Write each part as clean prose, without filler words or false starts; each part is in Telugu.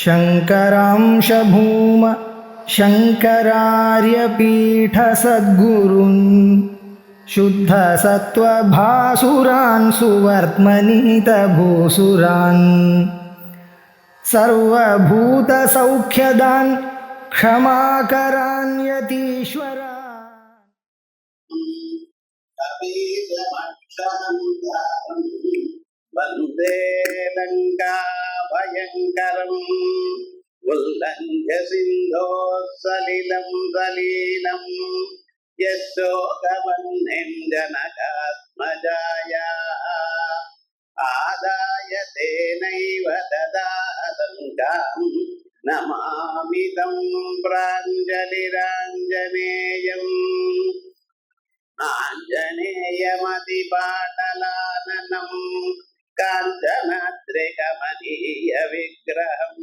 శంకరాంశ భూమ శంకరార్యపీఠ సద్గురున్ శుద్ధ సత్వభాసురాన్ సువర్త్మనీత భూసురాన్ సర్వభూత సౌఖ్యదాన్ క్షమాకరాన్ యతీశ్వరా. వందే లంకా భయంకరం ఉల్లంఘ్య సింధో సలిలం సలీలం యశోకవన్నిం జనకాత్మజాయా ఆదాయ తేనైవ దదాలంకాం నమామి తం ప్రాంజలిరాంజనేయం. ఆంజనేయమతిపాటలాననం కాంచనాద్రికమనీయ విగ్రహం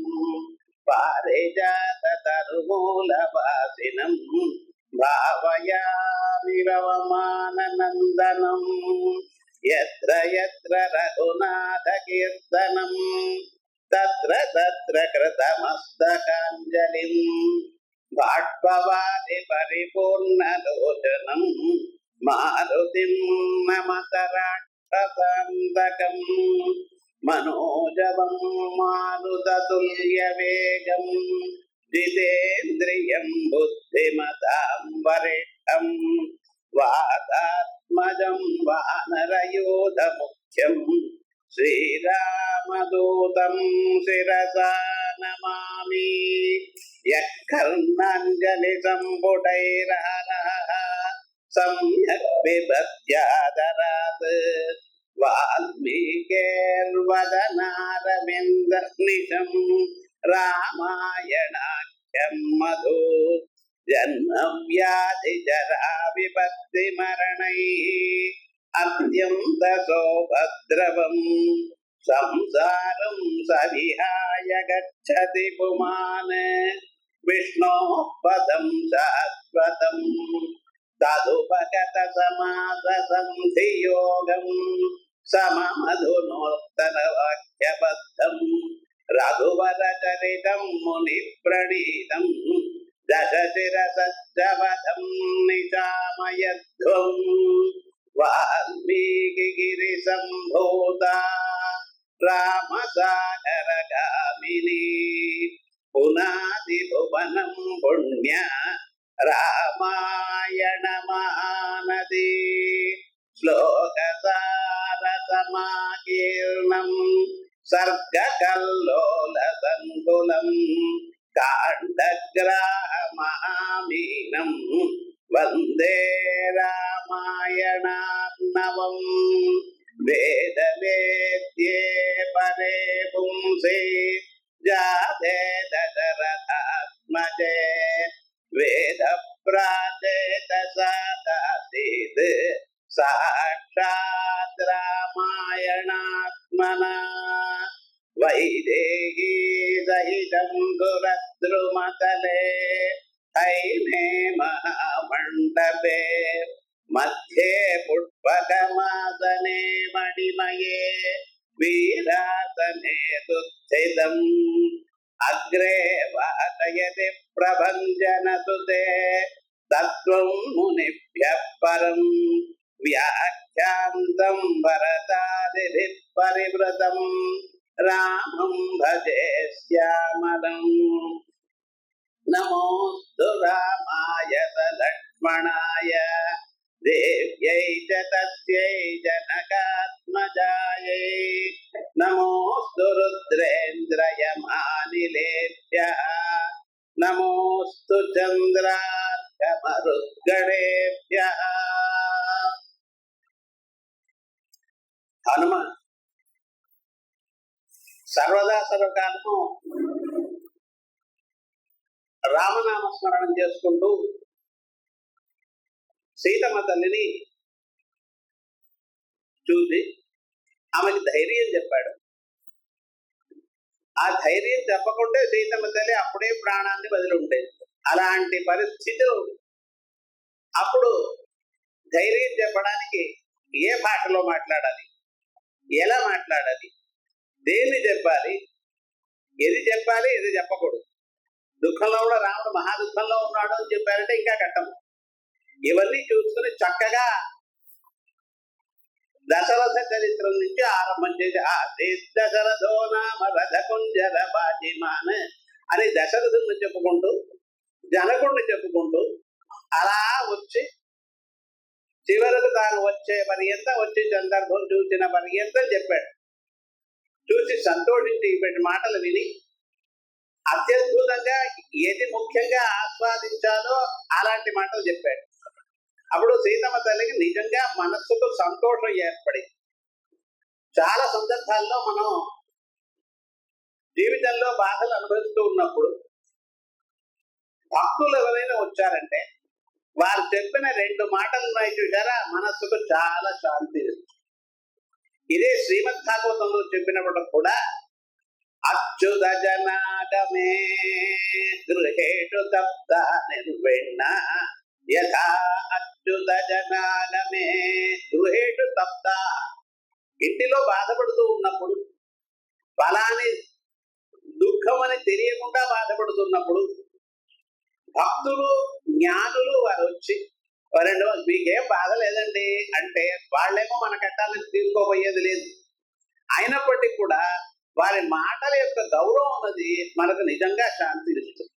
పారిజాతతరుమూలవాసినం భావయామి రవమాననందనం. యత్ర యత్ర రఘునాథ కీర్తనం తత్ర తత్ర కృతమస్తకాంజలిం బాష్పవాది పరిపూర్ణలోచనం మారుతిం నమత రాక్షసాంతకం మనోజవం మారుతతుల్యవేగం జితేంద్రియం బుద్ధిమతాం వరిష్టం వాతాత్మజం వానరయోధముఖ్యం శ్రీరామదూతం శిరసా నమామి. యఃకర్ణాంజలి సంపుటైరహరః సమ్యక్ బిభత్యాదరాత్ వాల్మీకేర్వదనారవిందనిశం రామాయణాఖ్యం మధు జన్మవ్యాధి జరా విపత్తి మరణైః అత్యంత సౌభద్రవం సంసారం సవిహాయ గచ్చతి పుమాన్ విష్ణోః పదం శాశ్వతం తదుపగత సమాస సంధియోగం సమమధునోత్తర వాక్యబద్ధం రఘువర చరితం ముని ప్రణీతం దశశిరసచ్చవదం నిశామయధ్వం. వాల్మీకి సంభూత రామసాగరగామిని పునాది భువనం పుణ్య రామాయణ మహానది శ్లోకసారసమాకీర్ణం సర్గకల్లోల సంకులం కాండగ్రాహ మహామీనం వందే రామాయణార్ణవం. వేద వేద్యే పరే పుంసే జాతే దశరథాత్మజే వేద ప్రాచేత సాదాసీత్ సాక్షాత్ రామాయణాత్మనా. వైదేహీ సహితం సురద్రుమతలే హైమే మహామండపే మధ్యే పుష్పకమాసనే మణిమయే వీరాసనే స్థితం అగ్రే వాసయతి ప్రభంజనసుతే తత్వం మునిభ్యః పరం వ్యాఖ్యాంతం భరతాదిభిః పరివృతం రామం భజే శ్యామలం. నమోస్తు రామాయ లక్ష్మణాయ దేవ్యై చ తస్యై జనకాత్మజాయై నమోస్తు రుద్రేంద్రయమానిలేభ్యః నమోస్తు చంద్రార్కమరుద్గణేభ్యః. హనుమ సర్వదా సర్వకాలము రామనామస్మరణం చేసుకుంటూ సీతమ్మ తల్లిని చూసి ఆమెకి ధైర్యం చెప్పాడు. ఆ ధైర్యం చెప్పకుంటే సీతమ్మ తల్లి అప్పుడే ప్రాణాన్ని వదిలి ఉండేది. అలాంటి పరిస్థితులు అప్పుడు ధైర్యం చెప్పడానికి ఏ భాషలో మాట్లాడాలి, ఎలా మాట్లాడాలి, దేన్ని చెప్పాలి, ఏది చెప్పాలి ఏది చెప్పకూడదు. దుఃఖంలో కూడా రాముడు మహా దుఃఖంలో ఉన్నాడు అని చెప్పారంటే ఇంకా కట్టం. ఇవన్నీ చూసుకుని చక్కగా దశరథ చరిత్రం నుంచి ఆరంభం చేసి దశరథో నామ రథకుంజర బాజిమాన్ అని దశరథుని చెప్పుకుంటూ జనకుడిని చెప్పుకుంటూ అలా వచ్చి చివరకు తాను వచ్చే పర్యంతం వచ్చే సందర్భం చూసిన పర్యంతం చెప్పాడు. చూసి సంతోషించి ఇప్పటి మాటలు విని అత్యద్భుతంగా ఏది ముఖ్యంగా ఆస్వాదించాలో అలాంటి మాటలు చెప్పాడు. అప్పుడు సీతమ్మ తల్లికి నిజంగా మనస్సుకు సంతోషం ఏర్పడి, చాలా సందర్భాల్లో మనం జీవితంలో బాధలు అనుభవిస్తూ ఉన్నప్పుడు భక్తులు ఎవరైనా వచ్చారంటే వారు చెప్పిన 2 మాటలు ఉన్నాయి చూసారా, మనస్సుకు చాలా శాంతి. ఇదే శ్రీమద్ భాగవతంలో చెప్పినప్పుడు కూడా అచ్యుత జనాగమే గృహేషు తప్త నిర్విణ యథా అచ్యుత జనాగమే గృహేషు తప్త. ఇంటిలో బాధపడుతూ ఉన్నప్పుడు, ఫలాని దుఃఖం అని తెలియకుండా బాధపడుతున్నప్పుడు భక్తులు జ్ఞానులు వారు వచ్చి వారండి మీకేం బాధ లేదండి అంటే వాళ్ళేమో మన కట్టాలని తీసుకోబోయేది లేదు. అయినప్పటికీ కూడా వారి మాటల యొక్క గౌరవం అన్నది మనకు నిజంగా శాంతినిస్తుంది.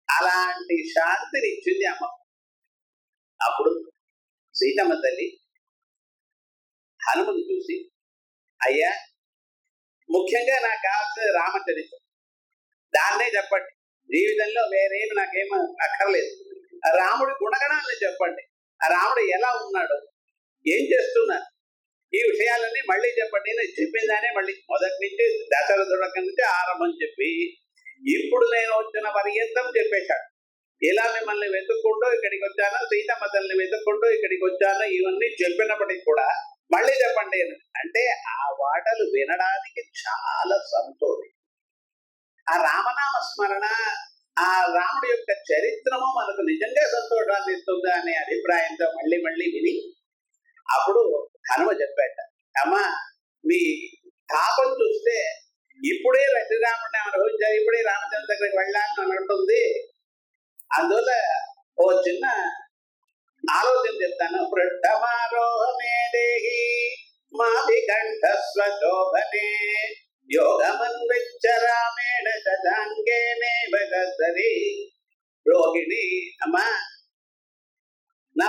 అలాంటి శాంతిని ఇచ్చింది అమ్మ. అప్పుడు సీతమ్మ తల్లి హనుమని చూసి, అయ్యా ముఖ్యంగా నాకు కావాల్సిన రామచరిత్ర, దాన్నే చెప్పండి, జీవితంలో వేరేమి నాకేమో అక్కర్లేదు. రాముడి గుణగణాన్ని చెప్పండి, ఆ రాముడు ఎలా ఉన్నాడు, ఏం చేస్తున్నారు, ఈ విషయాలన్నీ మళ్ళీ చెప్పండి. నేను చెప్పిందానే మళ్ళీ మొదటి నుంచి దశరథుడి నుంచి ఆరంభం చెప్పి ఇప్పుడు నేను వచ్చిన పర్యంతం చెప్పేశాడు. ఇలా మిమ్మల్ని వెతుక్కుంటూ ఇక్కడికి వచ్చాను, సీతమ్మ తల్లిని వెతుక్కుంటూ ఇక్కడికి వచ్చాను, ఇవన్నీ చెప్పినప్పటికి కూడా మళ్ళీ చెప్పండి అంటే ఆ మాటలు వినడానికి చాలా సంతోషం. ఆ రామనామ స్మరణ, ఆ రాముడి యొక్క చరిత్రము మనకు నిజంగా సంతోషాన్ని ఇస్తుంది అనే అభిప్రాయంతో మళ్ళీ మళ్ళీ విని అప్పుడు హనుమ చెప్పాట, అమ్మా మీ తాపం చూస్తే ఇప్పుడే శ్రీరాముడిని అనుభవించారు, ఇప్పుడే రామచంద్ర దగ్గరికి వెళ్ళాలని అని అంటుంది. అందువల్ల ఓ చిన్న ఆలోచన చెప్తాను. పృష్ఠమారోహమే దేహి మాభికంఠ స్వశోభనే యోగమన్విచ్చరామేణ శశాంకేనే భగసరి రోహిణి. అమ్మా నా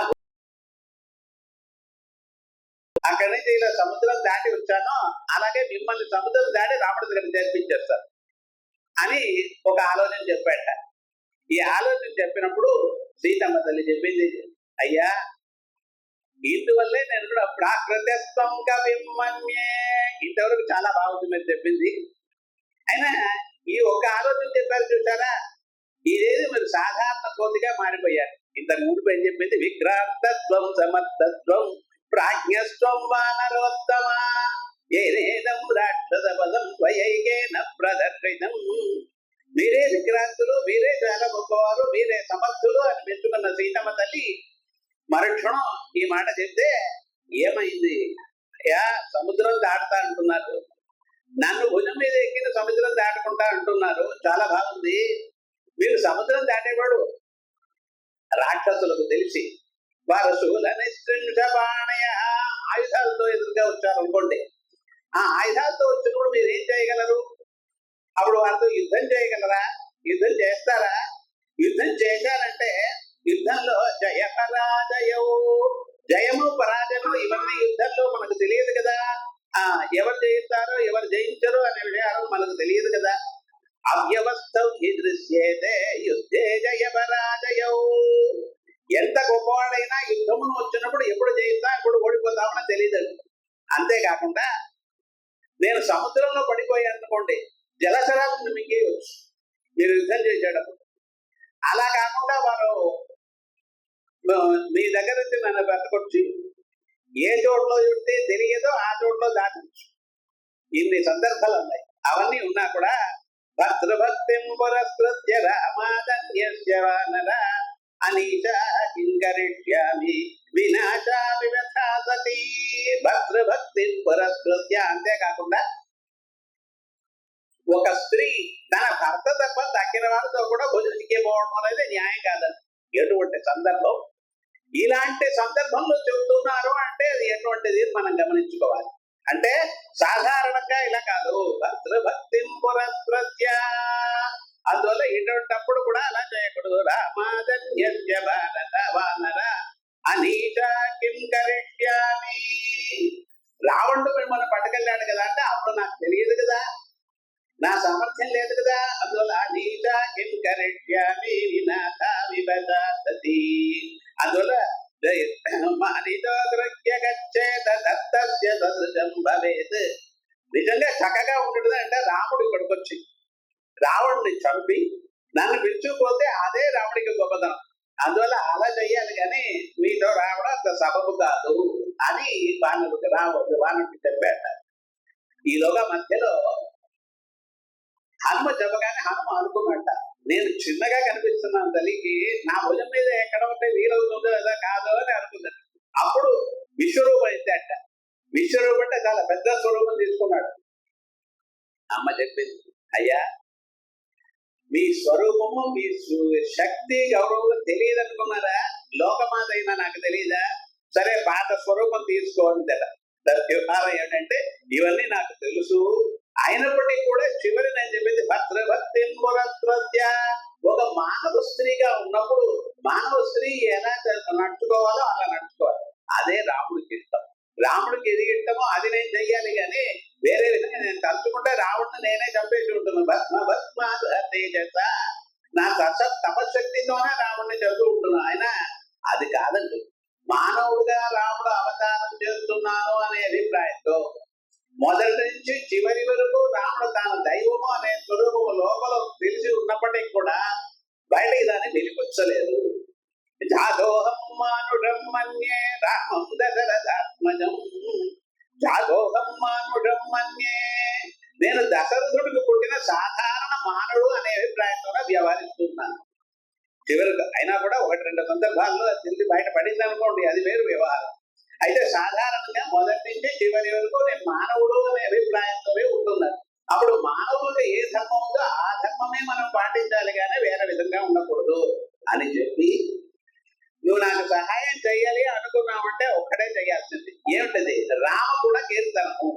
అక్కడి నుంచి ఇలా సముద్రం దాటి వచ్చాను, అలాగే మిమ్మల్ని సముద్రం దాటి రాముడి దగ్గర చేర్పించేస్తారు అని ఒక ఆలోచన చెప్పాట. ఈ ఆలోచన చెప్పినప్పుడు సీతమ్మ తల్లి చెప్పింది, అయ్యా ఇందువల్లే నేను కూడా ప్రాకృతత్వం కవిమన్యే, ఇంతవరకు చాలా బాగుంది మీరు చెప్పింది. అయినా ఈ ఒక్క ఆలోచన చెప్పారు చూసారా, ఇదేది మీరు సాధారణ కోతిగా మారిపోయారు. ఇంతకు ముందు ఏం చెప్పింది, విక్రాంతత్వం సమర్థత్వం ప్రాజ్ఞస్వం వానరోత్తమ ఏనేదం రాక్షస పదం స్వయైకేన ప్రదర్శితం. మీరే విక్రాంతులు, మీరే చాలా గొప్పవారు, మీరే సమర్థులు అని మెచ్చుకున్న సీతమ్మ తల్లి మరుక్షణం ఈ మాట చెప్తే ఏమైంది, యా సముద్రం దాటుతా అంటున్నారు, నన్ను భుజం మీద ఎక్కిన సముద్రం దాటుకుంటా అంటున్నారు, చాలా బాగుంది. మీరు సముద్రం దాటేవాడు రాక్షసులకు తెలిసి వారు శూల నిశ్చింసపాణయ ఆయుధాలతో ఎదురుగా వచ్చారు అనుకోండి. ఆ ఆయుధాలతో వచ్చినప్పుడు మీరు ఏం చేయగలరు? అప్పుడు వారితో యుద్ధం చేయగలరా? యుద్ధం చేస్తారా? యుద్ధం చేశారంటే యుద్ధంలో జయ పరాజయం, జయము పరాజయము ఇవన్నీ యుద్ధంలో మనకు తెలియదు కదా. ఎవరు జయిస్తారో ఎవరు జయించరు అనే విషయాలు మనకు తెలియదు కదా. అవ్యవస్థం దృశ్యేతే యుద్ధే జయ పరాజయం. ఎంత గొప్పవాడైనా యుద్ధమును వచ్చినప్పుడు ఎప్పుడు జయిస్తా ఎప్పుడు ఓడిపోతామని తెలియదు. అంతేకాకుండా నేను సముద్రంలో పడిపోయాను అనుకోండి, జలచరాలను మింగేయవచ్చు మీరు యుద్ధం చేసేటప్పుడు. అలా కాకుండా వారు మీ దగ్గర నుంచి నన్ను బ్రతకొచ్చి ఏ చోట్లో చుడితే తెలియదో ఆ చోట్లో దాటవచ్చు. ఇన్ని సందర్భాలు ఉన్నాయి. అవన్నీ ఉన్నా కూడా భద్రభక్తిం పురస్కృత్య రామాదన్యస్య వానర అనీష కింకరిష్యామి వినాశా వివథా సతీ. భద్రభక్తిం పురస్కృత్య, అంతేకాకుండా ఒక స్త్రీ తన భర్త తప్ప తక్కిన వారితో కూడా భోజనంకి పోవడం అనేది న్యాయం కాదని. ఎటువంటి సందర్భం, ఇలాంటి సందర్భంలో చెబుతున్నారు అంటే అది ఎటువంటిది మనం గమనించుకోవాలి. అంటే సాధారణంగా ఇలా కాదు, భక్తిం పురస్కృత్య, అందువల్ల ఇటువంటిప్పుడు కూడా అలా చేయకూడదు. రామాదన్య భారత వానర అనీత కిం కరిష్యామి, రావణుడు మిమ్మల్ని పట్టుకెళ్ళాడు కదా అంటే అప్పుడు నాకు తెలియదు కదా, నా సామర్థ్యం లేదు కదా, అందువల్ల అనీత కిం కరిష్యామి వినాథ విభజాతతి, అందువల్ల నిజంగా చక్కగా ఉండదు అంటే రాముడు ఇక్కడికి వచ్చి రావణుని చంపి నన్ను పిలుచుకుపోతే అదే రాముడికి గొప్పతనం. అందువల్ల అలా చెయ్యాలి కానీ మీతో రావడం అంత సబబు కాదు అని వానరుడికి చెప్పాట. ఈలోగా మధ్యలో హనుమ చెప్పగానే హనుమ అనుకున్నట్ట, నేను చిన్నగా కనిపిస్తున్నాను తల్లికి, నా భుజం మీద ఎక్కడ ఉంటే వీలవుతుందో లేదా కాదో అని అనుకున్నాను. అప్పుడు విశ్వరూపం ఎత్తాట. విశ్వరూపం అంటే చాలా పెద్ద స్వరూపం తీసుకున్నాడు. అమ్మ చెప్పింది, అయ్యా మీ స్వరూపము మీ శక్తి గౌరవం తెలియదు అనుకున్నారా, లోకమాత అయినా నాకు తెలియదా, సరే పాత స్వరూపం తీసుకోండి. వ్యవహారం ఏంటంటే ఇవన్నీ నాకు తెలుసు, అయినప్పటికీ కూడా చివరి నేను చెప్పింది భద్రభక్తి పురస్కృత్య, ఒక మానవ స్త్రీగా ఉన్నప్పుడు మానవ స్త్రీ ఎలా నడుచుకోవాలో అలా నడుచుకోవాలి. అదే రాముడికి ఇష్టం. రాముడికి ఏది ఇష్టమో అది నేను చెయ్యాలి కానీ వేరే విధంగా నేను తలుచుకుంటే రావణ్ణి నేనే చంపేసి ఉంటున్నాను. తేజస, నా తపశక్తితోనే రావణ్ణి చదువు ఉంటున్నాను. ఆయన అది కాదండి, మానవుడుగా రాముడు అవతారం చేస్తున్నాను అనే అభిప్రాయంతో మొదటి నుంచి చివరి వరకు రాముడు తాను దైవము అనే స్వరూపము లోపల తెలిసి ఉన్నప్పటికీ కూడా బయటికి దాన్ని వెలిపించలేదు. జాదోహం మానుడం మన్యే రామం దశరథాత్మజం, జాదోహం మానుడం మన్యే, నేను దశరథుడికి పుట్టిన సాధారణ మానవుడు అనే అభిప్రాయంతోనే వ్యవహరిస్తున్నాను. చివరికి అయినా కూడా ఒకటి రెండు సందర్భాల్లో తెలిసి బయట పడింది అనుకోండి, అది వేరు వ్యవహారం. అయితే సాధారణంగా మొదటి నుంచి చివరి వరకు నేను మానవుడు అనే అభిప్రాయంతోనే ఉంటున్నాను. అప్పుడు మానవులకు ఏ ధర్మం ఉందో ఆ ధర్మమే మనం పాటించాలి కానీ వేరే విధంగా ఉండకూడదు అని చెప్పి, నువ్వు నాకు సహాయం చెయ్యాలి అనుకున్నావంటే ఒక్కడే చేయాల్సింది ఏమిటది, రామగుణ కీర్తనము.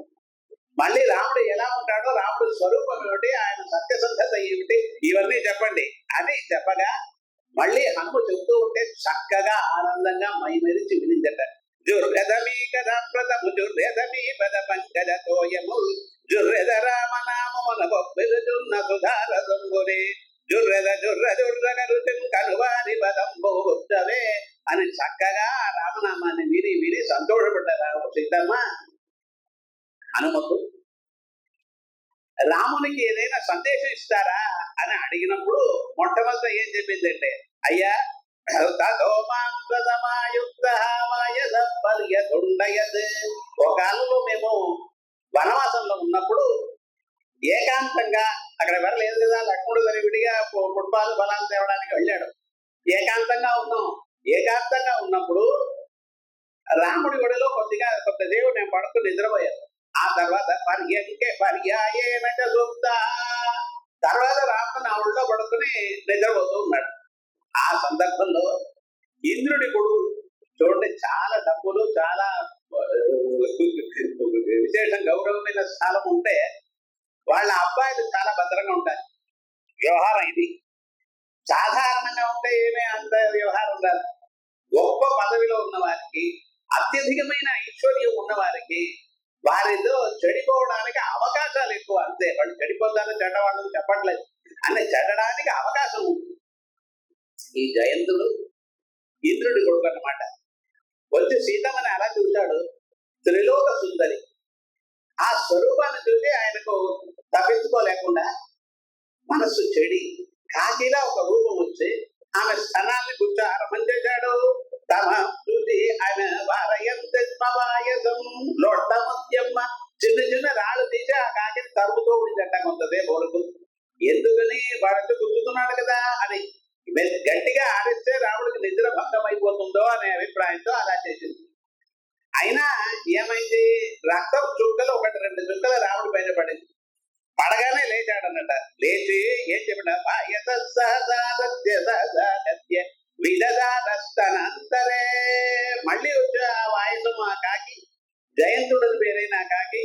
మళ్ళీ రాముడు ఎలా ఉంటాడో, రాముడు స్వరూపం ఏమిటి, ఆయన సత్యసంధత ఏమిటి, ఇవన్నీ చెప్పండి అని చెప్పగా మళ్ళీ హనుమ చెబుతూ ఉంటే చక్కగా ఆనందంగా మైమరిచి వినిందట. జుర్రెదమీ కథ ప్రథము జుర్రెదమీ పద పంకజ తోయము జుర్రెద రామనామమున బొబ్బెలుచున్న సుధారదుంగురే జుర్రెద జుర్ర జుర్రగ రుచిం కనువారి పదంబోవే అని చక్కగా రామనామాన్ని విని సంతోషపడ్డారు సీతమ్మ. హనుమకు రామునికి ఏదైనా సందేశం ఇస్తారా అని అడిగినప్పుడు మొట్టమొదట ఏం చెప్పిందంటే, అయ్యా ఒక కాలంలో మేము వనవాసంలో ఉన్నప్పుడు ఏకాంతంగా, అక్కడ వెళ్ళలేదు కదా, లక్ష్మణుడు విడిగా పుట్పాలు బలాలు తేవడానికి వెళ్ళాడు. ఏకాంతంగా ఉన్నాం. ఏకాంతంగా ఉన్నప్పుడు రాముడి ఒడిలో కొద్దిసేపు నేను పడుతూ నిద్రపోయాను. ఆ తర్వాత తర్వాత రాముడు నా ఒళ్ళో పడుకుని నిద్రపోతూ ఉన్నాడు. ఆ సందర్భంలో ఇంద్రుడి కొడుకు చూడండి, చాలా డబ్బులు, చాలా విశేషం గౌరవమైన స్థానం ఉంటే వాళ్ళ అబ్బాయిలు చాలా భద్రంగా ఉంటారు. వ్యవహారం ఇది సాధారణంగా ఉంటే ఏమే అంత వ్యవహారం ఉండాలి. గొప్ప పదవిలో ఉన్న వారికి, అత్యధికమైన ఐశ్వర్యం ఉన్న వారికి వారితో చెడిపోవడానికి అవకాశాలు ఎక్కువ. అంతే, వాళ్ళు చెడిపోతారని చెడ్డవాళ్ళని చెప్పట్లేదు, అని చెడడానికి అవకాశం ఉంది. ఈ జయంతుడు ఇంద్రుడి కొడుకు అన్నమాట. వచ్చి సీతమ్మని అలా చూశాడు. త్రిలోక సుందరి ఆ స్వరూపాన్ని చూసి ఆయనకు తప్పించుకోలేకుండా మనస్సు చెడి కాకిలా ఒక రూపం వచ్చి ఆమె స్థనాన్ని గుర్చారం చేశాడు. తమ చూసి ఆయన లొట్ట ముత్యమ్మ చిన్న చిన్న రాళ్ళు తీసి ఆ కాకిని తరుపుతూ ఉండిందట కొంతసేపు వరకు. ఎందుకని వాడితో గుర్తున్నాడు కదా అని గట్టిగా ఆడిస్తే రాముడికి నిద్ర భంగం అయిపోతుందో అనే అభిప్రాయంతో అలా చేసింది. అయినా ఏమైంది, రక్తం చుక్కలు ఒకటి రెండు చుక్కలు రాముడి పైన పడింది. పడగానే లేచాడన్నట. లేచి ఏం చెప్పిన విదదానస్తనంతరే, మళ్ళీ వచ్చి ఆ వాయుసు మా కాకి, జయంతుడని పేరైన ఆ కాకి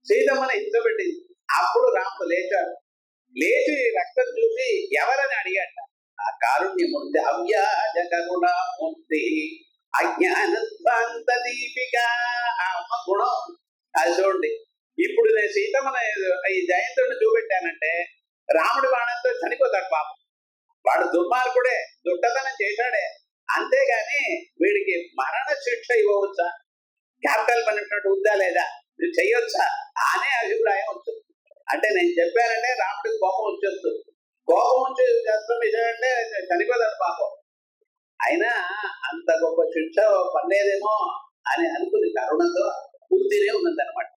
సీతమ్మని ఇంచబెట్టింది. అప్పుడు రాముడు లేచాడు. లేచి రక్తం చూసి ఎవరని అడిగాట. ఆ కారుణ్యమూర్తి, అవ్యాజ కరుణామూర్తి, అజ్ఞానధ్వాంత దీపిక, ఆ అమ్మ గుణం అది చూడండి. ఇప్పుడు నేను సీతమ్మని ఈ జయంతుడిని చూపెట్టానంటే రాముడి బాణంతో చనిపోతాడు పాపం. వాడు దుర్మార్గుడే, దుట్టతనం చేశాడే, అంతేగాని వీడికి మరణ శిక్ష ఇవ్వవచ్చా, క్యాపిటల్ పనిష్మెంట్ ఉందా లేదా, ఇది చెయ్యొచ్చా అనే అభిప్రాయం వస్తుంది. అంటే నేను చెప్పానంటే రాముడికి కోపం వచ్చేస్తుంది. కోపం వచ్చే చేస్తాం ఇదేంటే చనిపోతాడు పాపం. అయినా అంత గొప్ప శిక్ష పర్లేదేమో అని అనుకుని కరుణతో పూర్తినే ఉన్నదన్నమాట.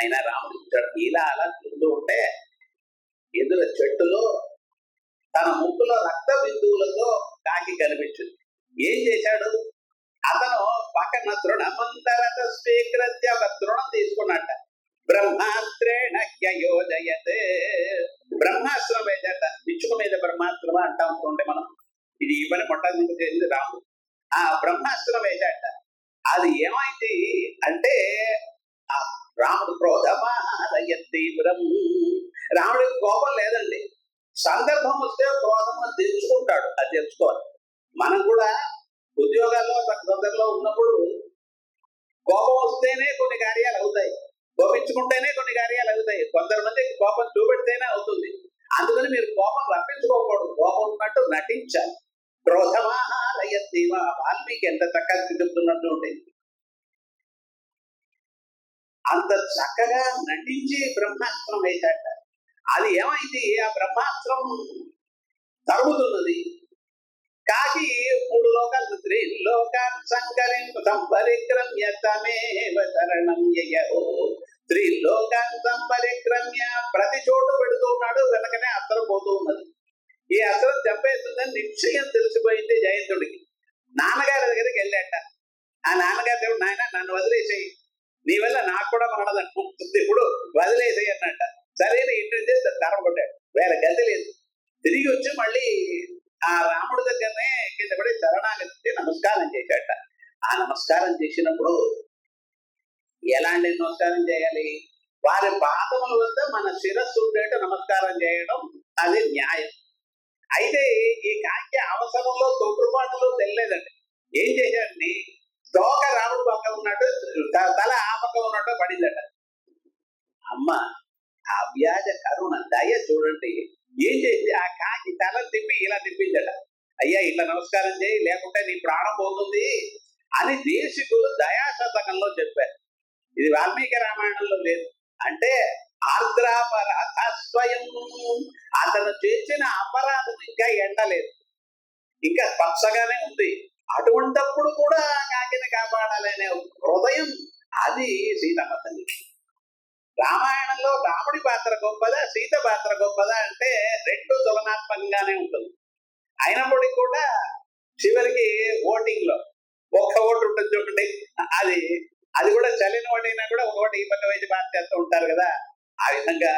అయినా రాముడు ఇచ్చాడు. ఇలా అలా తింటూ ఉంటే ఎదుర చెట్టులో తన ముక్కులో రక్త బిందువులతో కాకి కనిపించింది. ఏం చేశాడు అతను? పక్కన తృణమంతరత స్వీకృత్య ఒక తృణం తీసుకున్నట్ట. బ్రహ్మాస్త్రేణ యోజయతే, బ్రహ్మాస్త్రం వేదట. పిచ్చుక మీద బ్రహ్మాస్త్రం అంటా ఉంటుంటే మనం, ఇది ఈ పని మొట్టమొదటి చేసింది రాముడు. ఆ బ్రహ్మాస్త్రం వేదట. అది ఏమైంది అంటే ఆ రాముడు క్రోధమాలయ తీవ్రం. రాముడికి కోపం లేదండి, సందర్భం వస్తే క్రోధం తెచ్చుకుంటాడు. అది తెచ్చుకోవాలి. మనం కూడా ఉద్యోగాల్లో తొందరలో ఉన్నప్పుడు కోపం వస్తేనే కొన్ని కార్యాలు అవుతాయి, కోపించుకుంటేనే కొన్ని కార్యాలు అవుతాయి. కొంతమంది కోపం చూపెడితేనే అవుతుంది. అందుకని మీరు కోపం రప్పించుకోకూడదు, కోపం ఉన్నట్టు నటించాలి. క్రోధమాలయ తీవ్ర, వాల్మీకి ఎంత చక్కగా చెప్తున్నట్టు ఉంటుంది. అంత చక్కగా నటించి బ్రహ్మాస్త్రం వేశాట. అది ఏమైంది? ఆ బ్రహ్మాస్త్రం తరుగుతున్నది. కాకి 3 లోకాలు, 3 లోకాన్ సంపరిక్రమ్య తమేవ శరణం యయో, 3 లోకాన్ సంపరిక్రమ్య, ప్రతి చోటు పెడుతూ ఉన్నాడు. వెనకనే అస్త్రం పోతూ ఉన్నది. ఈ అస్త్రం చంపేస్తుందని నిశ్చయం తెలిసిపోయింది జయంతుడికి. నాన్నగారి దగ్గరికి వెళ్ళాట. ఆ నాన్నగారి దేవుడు, నాయన నన్ను వదిలేసేయి, నీ వల్ల నాకు కూడా మనదంటుంది, ఇప్పుడు వదిలేసేయి అన్నట్ట. సరైన ఇంటి నుంచి తరం కొట్టాడు, వేరే గతి లేదు. తిరిగి వచ్చి మళ్ళీ ఆ రాముడి దగ్గరనే కింద పడి శరణాగతి నమస్కారం చేశాట. ఆ నమస్కారం చేసినప్పుడు ఎలాంటి నమస్కారం చేయాలి? వారి పాదముల వద్ద మన శిరస్సు ఉండేట నమస్కారం చేయడం అది న్యాయం. అయితే ఈ కాకి అవసరంలో తొట్టుపాటులో తెలియలేదండి. ఏం చేశాడండి? తోక రాముడు పక్క ఉన్నట్టు, తల ఆ పక్క ఉన్నట్టు పడిందట. అమ్మ ఆ వ్యాజ కరుణ దయ చూడండి. ఏం చేసి ఆ కాకి తల తిప్పి ఇలా తిప్పిందట. అయ్యా ఇట్లా నమస్కారం చేయి, లేకుంటే నీ ప్రాణం పోతుంది అని దేశికులు దయాశతకంలో చెప్పారు. ఇది వాల్మీకి రామాయణంలో లేదు. అంటే ఆర్ద్రాపరాధ స్వయం, అతను చేసిన అపరాధం ఇంకా ఎండలేదు, ఇంకా పచ్చగానే ఉంది. అటువంటప్పుడు కూడా కాకిని కాపాడాలనే హృదయం, అది సీతమ్మ తల్లి. రామాయణంలో రాముడి పాత్ర గొప్పదా, సీత పాత్ర గొప్పదా అంటే రెండు తులనాత్మకంగానే ఉంటుంది. అయినప్పటికీ కూడా చివరికి ఓటింగ్ లో ఒక్క ఓటు ఉంటుంది చూడండి, అది కూడా చల్లిన ఓటైనా కూడా ఒక ఓటు ఈ పక్క వేసి బాధ చేస్తూ ఉంటారు కదా. ఆ విధంగా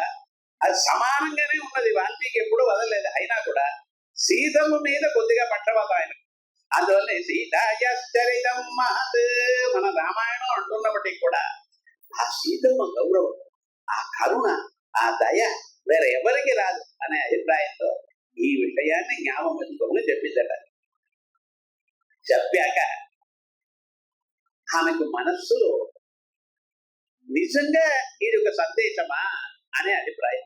అది సమానంగానే ఉన్నది. వాల్మీకి ఎప్పుడు వదలలేదు. అయినా కూడా సీతమ్మ మీద కొద్దిగా పట్టవద్దు ఆయన. అందువల్ల సీతాయశ్చరితం మహత్, మన రామాయణం అంటున్నప్పటికీ కూడా ఆ సీతమ్మ గౌరవం, ఆ కరుణ, ఆ దయ వేరే ఎవరికి రాదు అనే అభిప్రాయంతో ఈ విషయాన్ని జ్ఞాపకం పెట్టుకోమని చెప్పిందట. చెప్పాక ఆమెకు మనస్సులో నిజంగా ఇది ఒక సందేశమా అనే అభిప్రాయం.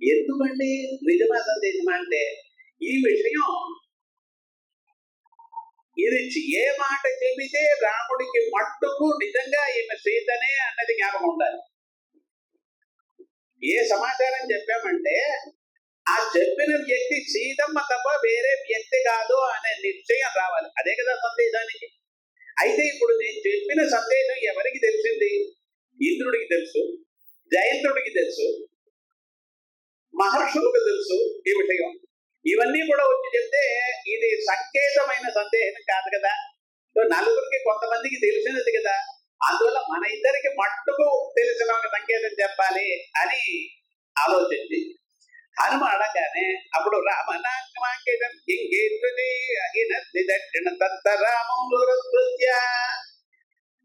ఎందుకండి నిజమా సందేశమా అంటే, ఈ విషయం ఇది ఏ మాట చెబితే రాముడికి మట్టుకు నిజంగా ఈమె సీతనే అన్నది జ్ఞాపకం ఉండాలి. ఏ సమాచారం చెప్పామంటే ఆ చెప్పిన వ్యక్తి సీతమ్మ తప్ప వేరే వ్యక్తి కాదు అనే నిశ్చయం రావాలి. అదే కదా సందేశానికి. అయితే ఇప్పుడు నేను చెప్పిన సందేశం ఎవరికి తెలిసింది? ఇంద్రుడికి తెలుసు, జయంతుడికి తెలుసు, మహర్షులకు తెలుసు ఈ విషయం. ఇవన్నీ కూడా వచ్చి చెప్తే ఇది సంకేతమైన సందేహం కాదు కదా. నలుగురికి కొంతమందికి తెలిసినది కదా. అందువల్ల మన ఇద్దరికి మట్టుకు తెలిసిన ఒక సంకేతం చెప్పాలి అని ఆలోచించి హనుమ అడగానే అప్పుడు రామనాంకమాంకితం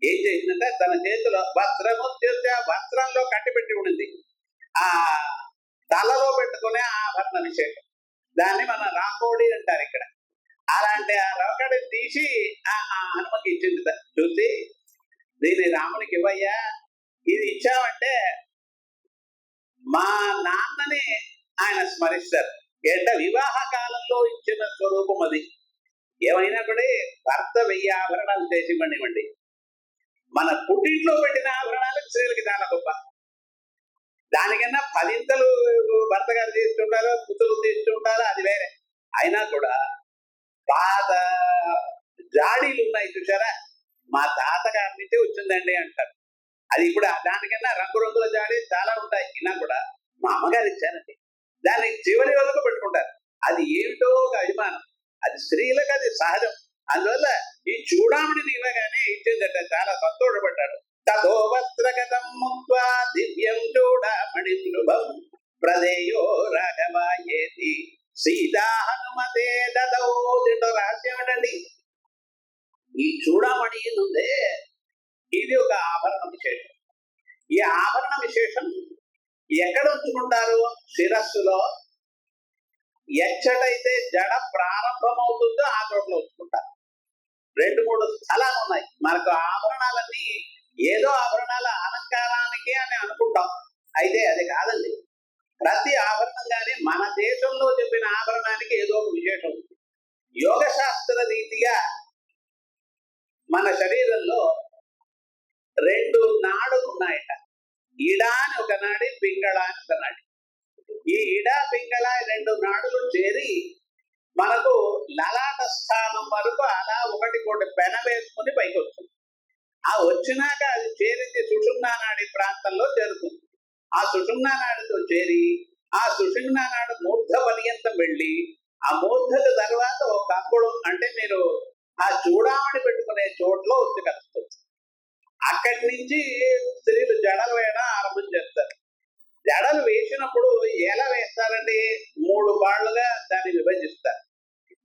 ఏం చేసిందంటే తన చేతిలో వస్త్రము వస్త్రంలో కట్టిపెట్టి ఉండింది, ఆ తలలో పెట్టుకునే ఆభరణ విశేషం, దాన్ని మన రాకోడి అంటారు ఇక్కడ. అలాంటి ఆ రొకడిని తీసి ఆ హనుమకి ఇచ్చింది. చూసి దీన్ని రామునికి ఇవ్వయ్యా, ఇది ఇచ్చావంటే మా నాన్నని ఆయన స్మరిస్తారు. ఏంట వివాహ కాలంలో ఇచ్చిన స్వరూపం అది. ఏమైనప్పుడే భర్త 1000 ఆభరణాలు చేసి ఇవ్వండి, మన పుట్టింట్లో పెట్టిన ఆభరణాలు స్త్రీలకి చాలా గొప్ప. దానికన్నా 10 భర్త గారు తీసుకుంటారు, పుత్రులు తీసుకుంటారు, అది వేరే. అయినా కూడా పాత జాడీలు ఉన్నాయి చూసారా, మా తాతగారి నుంచి వచ్చిందండి అంటారు. అది ఇప్పుడు దానికన్నా రంగురంగుల జాడీ చాలా ఉంటాయి, అయినా కూడా మా అమ్మగారు ఇచ్చారండి. దాన్ని చివరి వరకు పెట్టుకుంటారు. అది ఏమిటో ఒక అభిమానం, అది స్త్రీలకు అది సహజం. అందువల్ల ఈ చూడామణిని ఇవ్వగానే ఇచ్చిందట, చాలా సంతోషపడ్డాడు. తదో వస్త్రగతం ముక్త్వా దివ్యం చూడామణి శుభం ప్రదేయో రాఘవాయేతి సీతా హనుమతే దదౌ. దీంట్లో రహస్యం ఏంటండి, ఈ చూడామణి ఉందే ఇది ఒక ఆభరణ విశేషం. ఈ ఆభరణ విశేషం ఎక్కడ ఉంచుకుంటారు? శిరస్సులో. ఎచ్చటైతే జడ ప్రారంభమవుతుందో ఆ చోట్ల ఉంచుకుంటారు. 2-3 స్థలాలు ఉన్నాయి. మనకు ఆభరణాలన్నీ ఏదో ఆభరణాల అలంకారానికి అని అనుకుంటాం, అయితే అది కాదండి. ప్రతి ఆభరణం కానీ మన దేశంలో చెప్పిన ఆభరణానికి ఏదో ఒక విశేషం ఉంది. యోగ శాస్త్ర రీతిగా మన శరీరంలో 2 నాడులు ఉన్నాయట. ఇడా అని ఒక నాడి, పింగళ అని ఒక నాడి. ఈ ఇడా పింగళ 2 నాడులు చేరి మనకు లలాట స్థానం వరకు అలా ఒకటి పెన వేసుకుని పైకి వస్తుంది. ఆ వచ్చినాక అది చేరింది సుషుమ్నా నాడి ప్రాంతంలో చేరుతుంది. ఆ సుషుమ్నా నాడితో చేరి ఆ సుషుమ్నా నాడు మూర్ధ పర్యంతం వెళ్ళి ఆ మూర్ధకు తర్వాత ఒక కంకుడు అంటే మీరు ఆ చూడామణి పెట్టుకునే చోట్లో వచ్చి కలుస్తుంది. అక్కడి నుంచి స్త్రీలు జడలు వేయడం ఆరంభం చేస్తారు. జడలు వేసినప్పుడు ఎలా వేస్తారండి? 3 పాళ్లుగా దాన్ని విభజిస్తారు.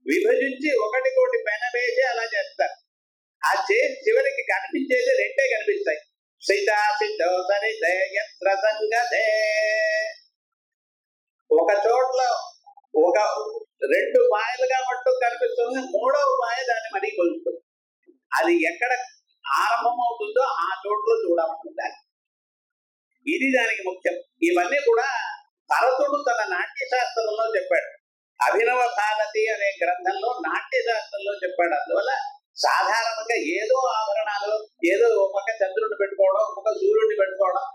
విభజించి ఒకటి పెన వేసి అలా చేస్తారు. ఆ చేసి చివరికి కనిపించేది 2 కనిపిస్తాయి. సీతా సిద్ధో సరితే యత్ర సంగతే. ఒక చోట్ల ఒక 2 పాయలుగా మట్టు కనిపిస్తుంది, 3వ పాయ దాన్ని మరీ కొలుస్తుంది. అది ఎక్కడ ఆరంభం అవుతుందో ఆ చోట్ల చూడాలనుకుంటా. ఇది దానికి ముఖ్యం. ఇవన్నీ కూడా భరతుడు తన నాట్య శాస్త్రంలో చెప్పాడు. అభినవ భారతి అనే గ్రంథంలో నాట్య శాస్త్రంలో చెప్పాడు. అందువల్ల సాధారణంగా ఏదో ఆభరణాలు, ఏదో ఒక చంద్రుడిని పెట్టుకోవడం, ఒక సూర్యుడిని పెట్టుకోవడం,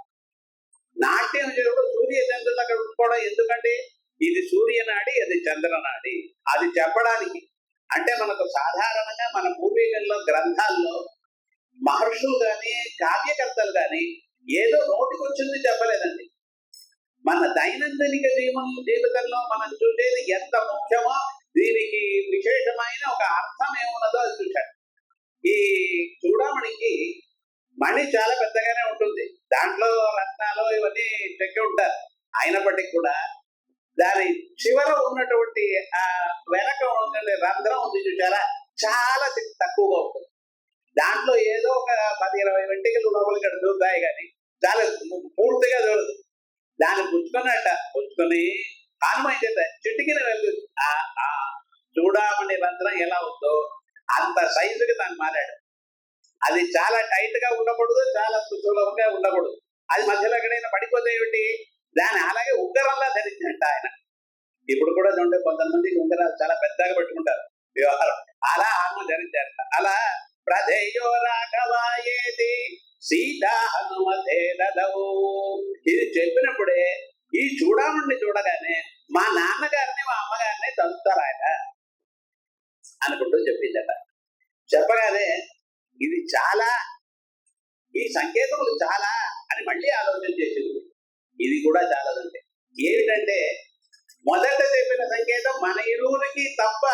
నాట్యం చేయడం సూర్య చంద్రుడు అక్కడ పెట్టుకోవడం ఎందుకంటే ఇది సూర్యనాడి, అది చంద్రనాడి. అది చెప్పడానికి అంటే మనకు సాధారణంగా మన పూర్వీకుల్లో గ్రంథాల్లో మహర్షులు కానీ కావ్యకర్తలు కానీ ఏదో నోటికి వచ్చింది చెప్పలేదండి. మన దైనందినిక జీవితంలో మనం చూసేది ఎంత ముఖ్యమో దీనికి విశేషమైన ఒక అర్థం ఏమున్నదో అది చూశాడు. ఈ చూడమణికి మణి చాలా పెద్దగానే ఉంటుంది, దాంట్లో రత్నాలు ఇవన్నీ చెక్కి ఉంటారు. అయినప్పటికీ కూడా దాని చివర ఉన్నటువంటి ఆ వెనక ఉన్నటువంటి రంధ్రం ఉంది చూసారా, చాలా తక్కువగా ఉంటుంది. దాంట్లో ఏదో ఒక 10-20 వెంట్రుకలు లోపలికి దూరుతాయి కానీ చాలా పూర్తిగా దూరదు. దాన్ని పుచ్చుకొని హనుమ చేత చిటికిన వెళ్ళి ఆ చూడమని రంధ్రం ఎలా ఉందో అంత సైజుకి దాన్ని మారాడు. అది చాలా టైట్ గా ఉండకూడదు, చాలా సులభంగా ఉండకూడదు. అది మధ్యలో ఎక్కడైనా పడిపోతే ఏమిటి, దాన్ని అలాగే ఉంగరంలా ధరించంట ఆయన. ఇప్పుడు కూడా చూడండి, కొంతమంది ఉంగరాలు చాలా పెద్దగా పెట్టుకుంటారు వ్యవహారం, అలా హనుమ ధరించారట. అలా ప్రధేయో రాఘవాయేతి సీతా హనుమతే దదౌ. ఇది చెప్పినప్పుడే ఈ చూడమణ్ణి చూడగానే మా నాన్నగారిని మా అమ్మగారిని తలుస్తారు ఆయన అనుకుంటూ చెప్పిందట. చెప్పగానే ఇది చాలా, ఈ సంకేతములు చాలా అని మళ్ళీ ఆలోచన చేసింది. ఇది కూడా చాలదండి. ఏమిటంటే మొదట చెప్పిన సంకేతం మన ఇరువురికి తప్ప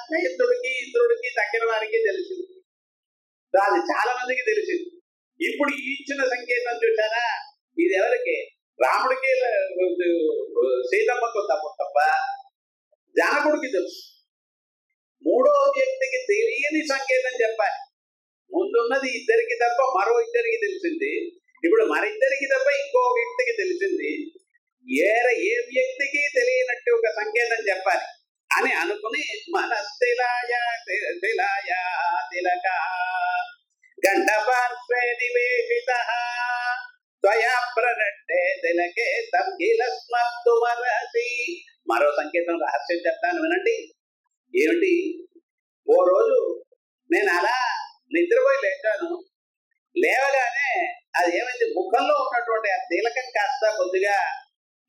స్నేహితుడికి, ఇతరుడికి, తక్కిన వారికి తెలిసింది. అది చాలా మందికి తెలిసింది. ఇప్పుడు ఈ ఇచ్చిన సంకేతం చూసారా, ఇది ఎవరికి? రాముడికి సీతమ్మకు తప్ప జనకుడికి తెలుసు. మూడో వ్యక్తికి తెలియని సంకేతం చెప్పాలి. ముందున్నది ఇద్దరికి తప్ప మరో ఇద్దరికి తెలిసింది, ఇప్పుడు మరిద్దరికి తప్ప ఇంకో వ్యక్తికి తెలిసింది. ఏ వ్యక్తికి తెలియనట్టు ఒక సంకేతం చెప్పాలి అని అనుకుని మనస్థిలాయ తిలక గంట పార్శ్వే నివేశితః త్వయా ప్రనట్టే తిలకే తంగిల స్మర్తుమరసి. మరో సంకేతం రహస్యం చెప్తాను వినండి. ఏమిటి? ఓ రోజు నేను అలా నిద్రపోయి లేచాను. లేవగానే అది ఏమైంది, ముఖంలో ఉన్నటువంటి ఆ తిలకం కాస్త కొద్దిగా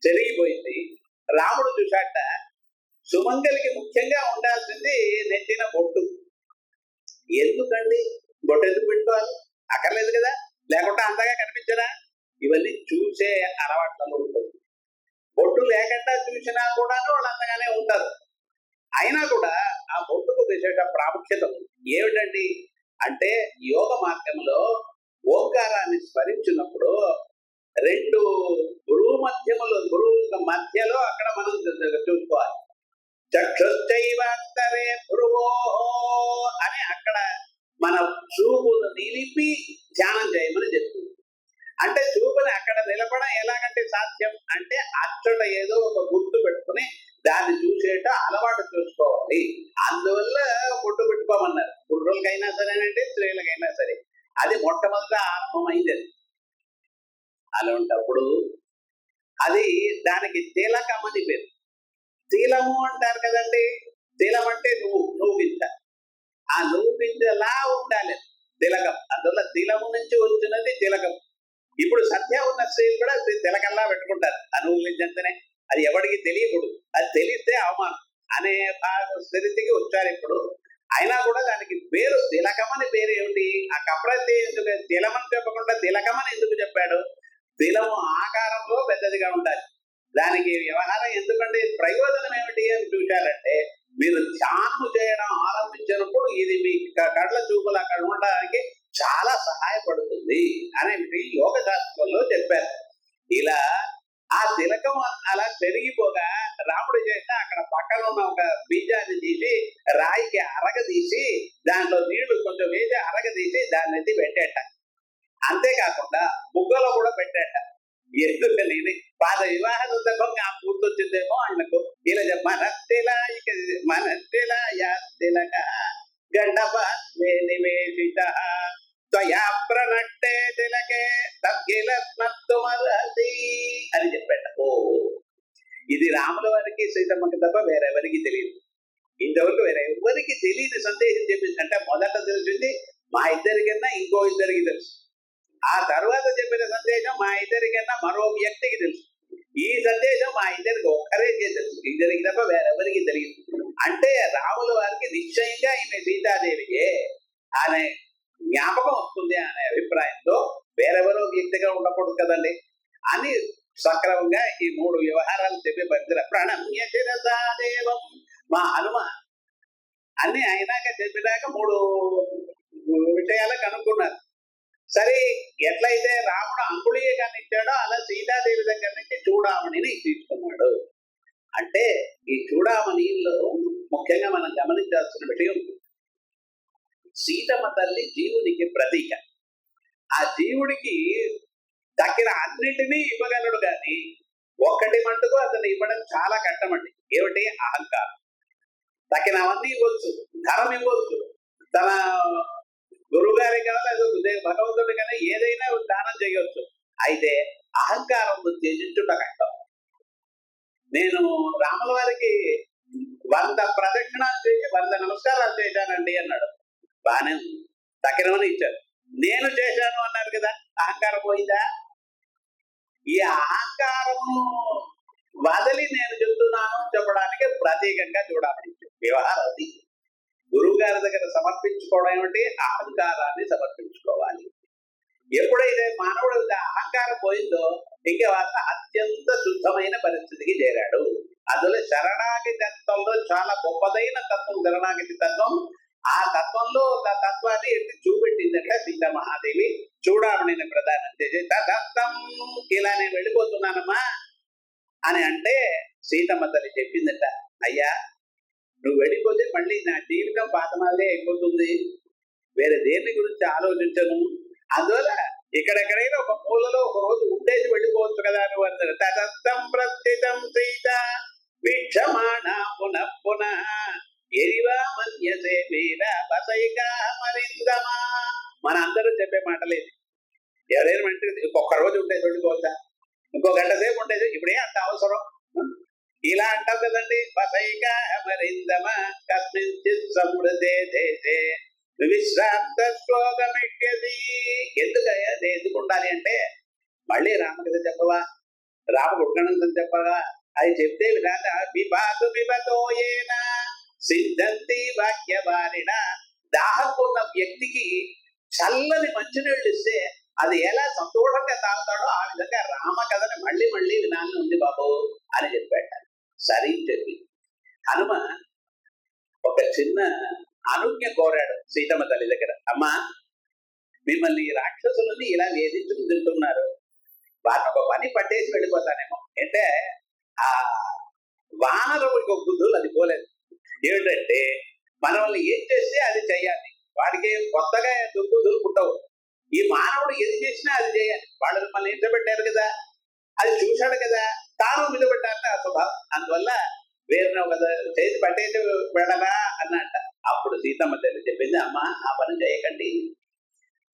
జరిగిపోయింది. రాముడు చూశాట, సుమంగలికి ముఖ్యంగా ఉండాల్సింది నెట్టిన బొట్టు. ఎందుకండి బొట్టు ఎందుకు పెట్టుకోవాలి? అక్కర్లేదు కదా, లేకుంటే అంతగా కనిపించరా? ఇవన్నీ చూసే అలవాట్లలో ఉంటుంది. బొట్టు లేకుండా చూసినా కూడా వాళ్ళు అంతగానే ఉంటారు. అయినా కూడా ఆ బొట్టుకు విశేష ప్రాముఖ్యత ఏమిటండి అంటే, యోగ మార్గంలో ఓంకారాన్ని స్మరించినప్పుడు రెండు గురువు మధ్యలో అక్కడ మనం చూసుకోవాలి. చక్షుశ్చైవాంతరే భ్రువో అని అక్కడ మన చూపును నిలిపి ధ్యానం చేయమని చెప్తుంది. అంటే చూపుని అక్కడ నిలపడం ఎలాగంటే సాధ్యం అంటే, అచ్చట ఏదో ఒక గుర్తు పెట్టుకుని దాన్ని చూసేట అలవాటు చూసుకోవాలి. అందువల్ల బొట్టు పెట్టుకోమన్నారు. పురుషులకైనా సరేనంటే స్త్రీలకైనా సరే. అది మొట్టమొదట ఆరంభమైంది. అలాంటప్పుడు అది దానికి తిలకమని పేరు. తిలము అంటారు కదండి. తిలం అంటే నువ్వు గింజ. ఆ నువ్వు గింజలా ఉండాలి తిలకం. అందువల్ల తిలము నుంచి వచ్చినది తిలకం. ఇప్పుడు సత్య ఉన్న స్త్రీలు కూడా తిలకల్లా పెట్టుకుంటారు ఆ నువ్వు గింజంతనే. అది ఎవరికి తెలియకూడదు. అది తెలిస్తే అవమానం అనే స్థితికి వచ్చారు ఇప్పుడు. అయినా కూడా దానికి పేరు తిలకమని పేరు ఏమిటి? ఆ కప్రతి ఎందుకు తిలమని చెప్పకుండా తిలకమని ఎందుకు చెప్పాడు? తిలము ఆకారంలో పెద్దదిగా ఉండాలి. దానికి వ్యవహారం ఎందుకంటే ప్రయోజనం ఏమిటి అని చూశారంటే, మీరు ధ్యానం చేయడం ఆరంభించినప్పుడు ఇది మీ కళ్ళ చూపులు అక్కడ ఉండడానికి చాలా సహాయపడుతుంది అనే యోగ శాస్త్రంలో చెప్పారు. ఇలా ఆ తిలకం అలా పెరిగిపోగా రాముడు చేస్తే అక్కడ పక్కన ఉన్న ఒక బీజాన్ని తీసి రాయికి అరగదీసి దాంట్లో నీళ్లు కొంచెం వేసి అరగదీసి దాన్ని ఎత్తి పెట్టేట. అంతేకాకుండా బుగ్గలో కూడా పెట్టేట. ఎందుకని పాద వివాహ సందర్భంగా గుర్తొచ్చిందేమో ఆయనకు. ఇలా మన తిలక గండప నివేశిత త్వయా ప్రణట్టే తిలకే తగ్గిల స్మర్తుమరసి అని చెప్పాడు. ఓ, ఇది రాముల వారికి సీతమ్మకి తప్ప వేరెవరికి తెలియదు. ఇంతవరకు వేరే ఎవరికి తెలియని సందేశం చెప్పింది. అంటే మొదట తెలిసింది మా ఇద్దరికన్నా ఇంకో ఇద్దరికి తెలుసు. ఆ తర్వాత చెప్పిన సందేశం మా ఇద్దరికన్నా మరో వ్యక్తికి తెలుసు. ఈ సందేశం మా ఇద్దరికి ఒక్కరికే తెలుసు, ఇద్దరికి తప్ప వేరెవరికి తెలియదు. అంటే రాముల వారికి నిశ్చయంగా ఈమె సీతాదేవియే అనే జ్ఞాపకం వస్తుంది అనే అభిప్రాయంతో వేరెవరో వ్యక్తిగా ఉండకూడదు కదండి అని సక్రమంగా ఈ మూడు వ్యవహారాలు చెప్పి పరిధిర ప్రణమ్య శిరసాదేవం మా హనుమ అన్ని అయినాక చెప్పినాక మూడు విషయాలు కనుక్కున్నారు. సరే, ఎట్లయితే రాముడు అంగుళీయకాన్ని ఇచ్చాడో అలా సీతాదేవి దగ్గర నుంచి చూడామణిని తీసుకున్నాడు. అంటే ఈ చూడామణిలో ముఖ్యంగా మనం గమనించాల్సిన విషయం, సీతమ్మ తల్లి జీవునికి ప్రతీక. ఆ జీవుడికి దక్కిన అన్నిటినీ ఇవ్వగలడు, కానీ ఒక్కటి మట్టుకు అతను ఇవ్వడం చాలా కష్టమండి. ఏమిటి? అహంకారం. దక్కినవన్నీ ఇవ్వచ్చు, ధనం ఇవ్వచ్చు, తన గురువుగారి కానీ భగవంతుడి కానీ ఏదైనా దానం చేయవచ్చు. అయితే అహంకారం త్యజించుట కష్టం. నేను రాముల వారికి 100 ప్రదక్షిణాలు చేసి 100 నమస్కారాలు చేశానండి అన్నాడు. బాగానే తక్కినవని ఇచ్చారు. నేను చేశాను అన్నారు కదా, అహంకారం పోయిందా? ఈ అహంకారము వదిలి నేను చెప్తున్నాను చెప్పడానికి ప్రత్యేకంగా చూడాలి వ్యవహారం. అది గురువు గారి దగ్గర సమర్పించుకోవడం ఏమిటి? అహంకారాన్ని సమర్పించుకోవాలి. ఎప్పుడైతే మానవుడు అహంకారం పోయిందో ఇంకా అత్యంత శుద్ధమైన పరిస్థితికి చేరాడు. అందులో శరణాగతి తత్వంలో చాలా గొప్పదైన తత్వం శరణాగతి తత్వం. ఆ తత్వంలో ఆ తత్వాన్ని ఎత్తి చూపెట్టిందట సీతామహాదేవి. చూడమని ప్రధానం చేసి తత్తం ఇలా నేను వెళ్ళిపోతున్నానమ్మా అని అంటే సీతమ్మ తల్లి చెప్పిందట, అయ్యా నువ్వు వెళ్ళిపోతే మళ్ళీ నా జీవితం పాతమాలే అయిపోతుంది, వేరే దేని గురించి ఆలోచించను, అందువల్ల ఇక్కడెక్కడైనా ఒక మూలలో ఒక రోజు ఉండేసి వెళ్ళిపోవచ్చు కదా నువ్వు అన్నారు. తదత్తం ప్రస్థితం సీత వీక్షమాణ పునః పునః ఎరివా మన్యసే వీర బసైకా మరిందమా. మన అందరూ చెప్పే మాటలేదు. ఎవరైనా అంటే ఇంకొక రోజు ఉండేసి వెళ్ళిపోవచ్చా, ఇంకో గంట సేపు ఉండేది, ఇప్పుడే అంత అవసరం ఇలా అంటావు కదండి. బసైకా మరిందమ కస్మించిత్ సమృద్ధే దేశే విశ్రాంత శ్లోకమిష్యతి. ఎందుకయ్యా ఎందుకు ఉండాలి అంటే మళ్ళీ రామకథ చెప్పవా, రామగుణం చెప్పవా, అది చెప్తే విధాత విపాతు విపతో ఏన సిద్ధంతి వాక్యవారిణ. దాహం ఉన్న వ్యక్తికి చల్లని మంచినీళ్ళు ఇస్తే అది ఎలా సంతోషంగా తాగుతాడో ఆ విధంగా రామకథని మళ్ళీ మళ్ళీ వినాలని ఉంది బాబు అని చెప్పాడు. సరే చెప్పి హనుమ ఒక చిన్న అనుజ్ఞ కోరాడు సీతమ్మ తల్లి దగ్గర. అమ్మా మిమ్మల్ని ఈ రాక్షసులని ఇలా వేధించుకుని తింటున్నారు, వారిని ఒక పని పట్టేసి వెళ్ళిపోతానేమో అంటే ఆ వానరుడికి ఒక బుద్ధులు అది పోలేదు. ఏమిటంటే మనల్ని ఏం చేస్తే అది చెయ్యాలి, వాడికి కొత్తగా దుర్బుద్ధులు పుట్టవు. ఈ మానవుడు ఏది చేసినా అది చేయాలి. వాళ్ళు మిమ్మల్ని నిలబెట్టారు కదా, అది చూశాడు కదా, తాను నిలబెట్టాలంటే ఆ స్వభావం. అందువల్ల వేరే ఒక చేతి పట్టేసి వెళ్ళరా అన్నట్ట. అప్పుడు సీతమ్మ తల్లి చెప్పింది, అమ్మ ఆ పని చేయకండి,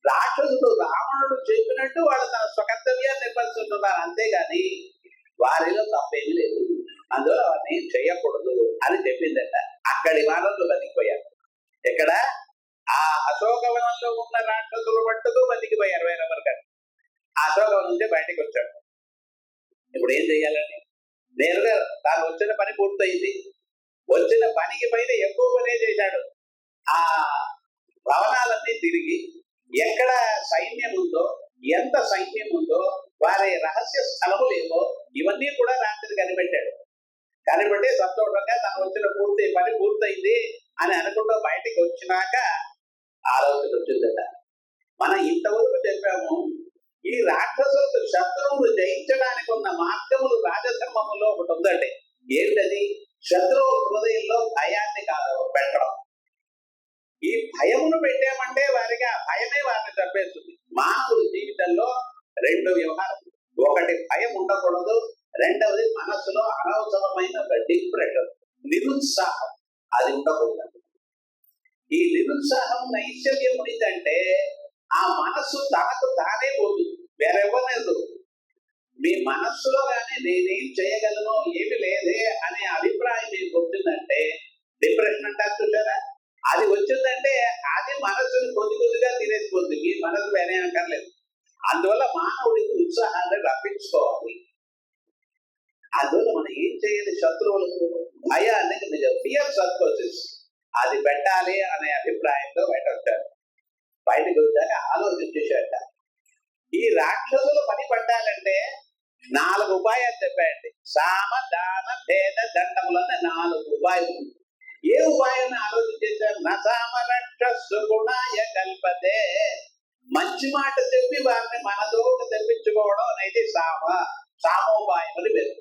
రాక్షసుడు రావణుడు చెప్పినట్టు వాళ్ళు తన స్వకర్తవ్యాన్ని నిర్వహిస్తున్నారు, అంతేగాని వారిలో తప్పేమీ లేదు, అందువల్ల వారిని చేయకూడదు అని చెప్పిందట. అక్కడి వానరులు బతికిపోయారు. ఎక్కడ ఆ అశోకవనంలో ఉన్న రాక్షసులు మట్టుకు బతికిపోయారు వేరెవరు గారు. అశోకవనం నుంచి బయటకు వచ్చాడు. ఇప్పుడు ఏం చెయ్యాలని నేరుగా తాను వచ్చిన పని పూర్తయింది. వచ్చిన పనికి పైన ఎక్కువ పనే చేశాడు. ఆ భవనాలన్నీ తిరిగి ఎక్కడ సైన్యం ఉందో, ఎంత సైన్యం ఉందో, వారి రహస్య స్థలములు ఏవో ఇవన్నీ కూడా రాత్రి కనిపెట్టాడు. కనిపెట్టి సంతోషంగా తను వచ్చిన పని పూర్తయింది అని అనుకుంటూ బయటికి వచ్చినాక ఆలోచన వచ్చిందట. మనం ఇంతవరకు చెప్పాము, ఈ రాక్షసులకు శత్రువులు జయించడానికి ఉన్న మార్గములు రాజధర్మములో ఒకటి ఉందండి. ఏంటది? శత్రువుల హృదయంలో భయాన్ని పెట్టడం. ఈ భయమును పెట్టామంటే వారికి ఆ భయమే వారిని చంపేస్తుంది. మానవుడి జీవితంలో రెండు వ్యవహారం, ఒకటి భయం ఉండకూడదు, రెండవది మనస్సులో అనవసరమైన డిప్రెషన్, నిరుత్సాహం, అది ఉండకూడదు. ఈ నిరుత్సాహం నైశ్చర్యం ఉండిందంటే ఆ మనస్సు తనకు తానే పోతుంది, వేరెవ్వలేదు. మీ మనస్సులో కానీ నేనేం చేయగలను, ఏమి లేదే అనే అభిప్రాయం మీకు వచ్చిందంటే డిప్రెషన్ అంటారు చూసారా, అది వచ్చిందంటే అది మనస్సుని కొద్ది కొద్దిగా తినేసిపోతుంది. మీ మనసు వేరే అక్కర్లేదు. అందువల్ల మానవుడికి ఉత్సాహాన్ని రప్పించుకోవాలి. అందువల్ల మనం ఏం చేయాలి? శత్రువులకు భయాన్ని, ఫియర్ సర్కోసిస్ అది పెట్టాలి అనే అభిప్రాయంతో బయట వచ్చారు. బయటకు వచ్చాక ఆలోచించేశాట. ఈ రాక్షసులు పని పట్టాలంటే 4 ఉపాయాలు చెప్పాయండి. సామ దాన భేద దండములన్న 4 ఉపాయాలు. ఏ ఉపాయాన్ని ఆలోచించేశారు? నసామ రక్షస్సు గుణాయ కల్పతే. మంచి మాట చెప్పి వారిని మనదోటి తెప్పించుకోవడం అనేది సామోపాయం అని పేరు.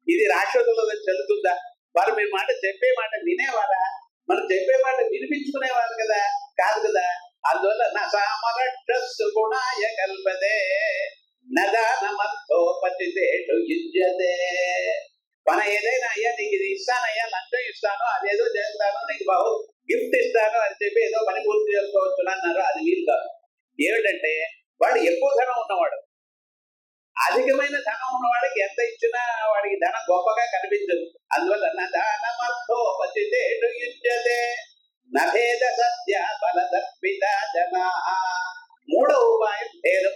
ఇది రాక్షసులకు చెల్లుతుందా? వారు మీ మాట చెప్పే మాట వినేవారా? మనం చెప్పే మాట వినిపించుకునేవారు కదా? కాదు కదా. అందువల్ల నసామరక్షస్సు గుణాయ కల్పతే నదానమర్థోపతితేషు యుజ్యతే. మన ఏదైనా అయ్యా నీకు ఇది ఇస్తానయ్యా, లంచం ఇస్తాను, అదేదో చేస్తాను, నీకు బహు గిఫ్ట్ ఇస్తాను అని చెప్పి ఏదో పని పూర్తి చేసుకోవచ్చు అన్నారు. అది వీలు కాదు. ఏమిటంటే వాడు ఎక్కువ ధనం ఉన్నవాడు, అధికమైన ధనం ఉన్నవాడికి ఎంత ఇచ్చినా వాడికి ధనం గొప్పగా కనిపించదు. అందువల్ల నదానమర్థోపతితేషు యుజ్యతే నభేద సత్య బలదర్పిత జనా. 3వ ఉపాయం భేదం.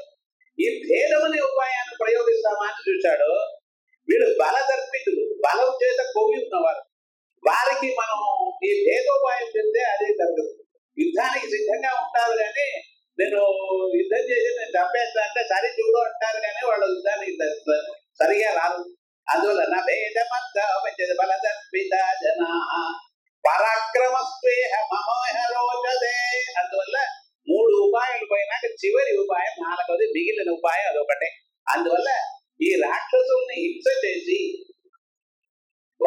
ఈ భేదం అనే ఉపాయాన్ని ప్రయోగిస్తామా అని చూశాడు. వీడు బలదర్పితులు, బలం చేత కొవ్వి ఉన్నవారు. వారికి మనం ఈ భేదోపాయం చెప్తే అది జరగదు. యుద్ధానికి సిద్ధంగా ఉంటారు కానీ నేను యుద్ధం చేసి నేను చంపేస్తా అంటే సరి చూడు అంటారు కానీ వాళ్ళు యుద్ధానికి సరిగా రాదు. అందువల్ల నా భేదమంత బలదర్పిత జనా పరాక్రమస్వేహ మమోహరో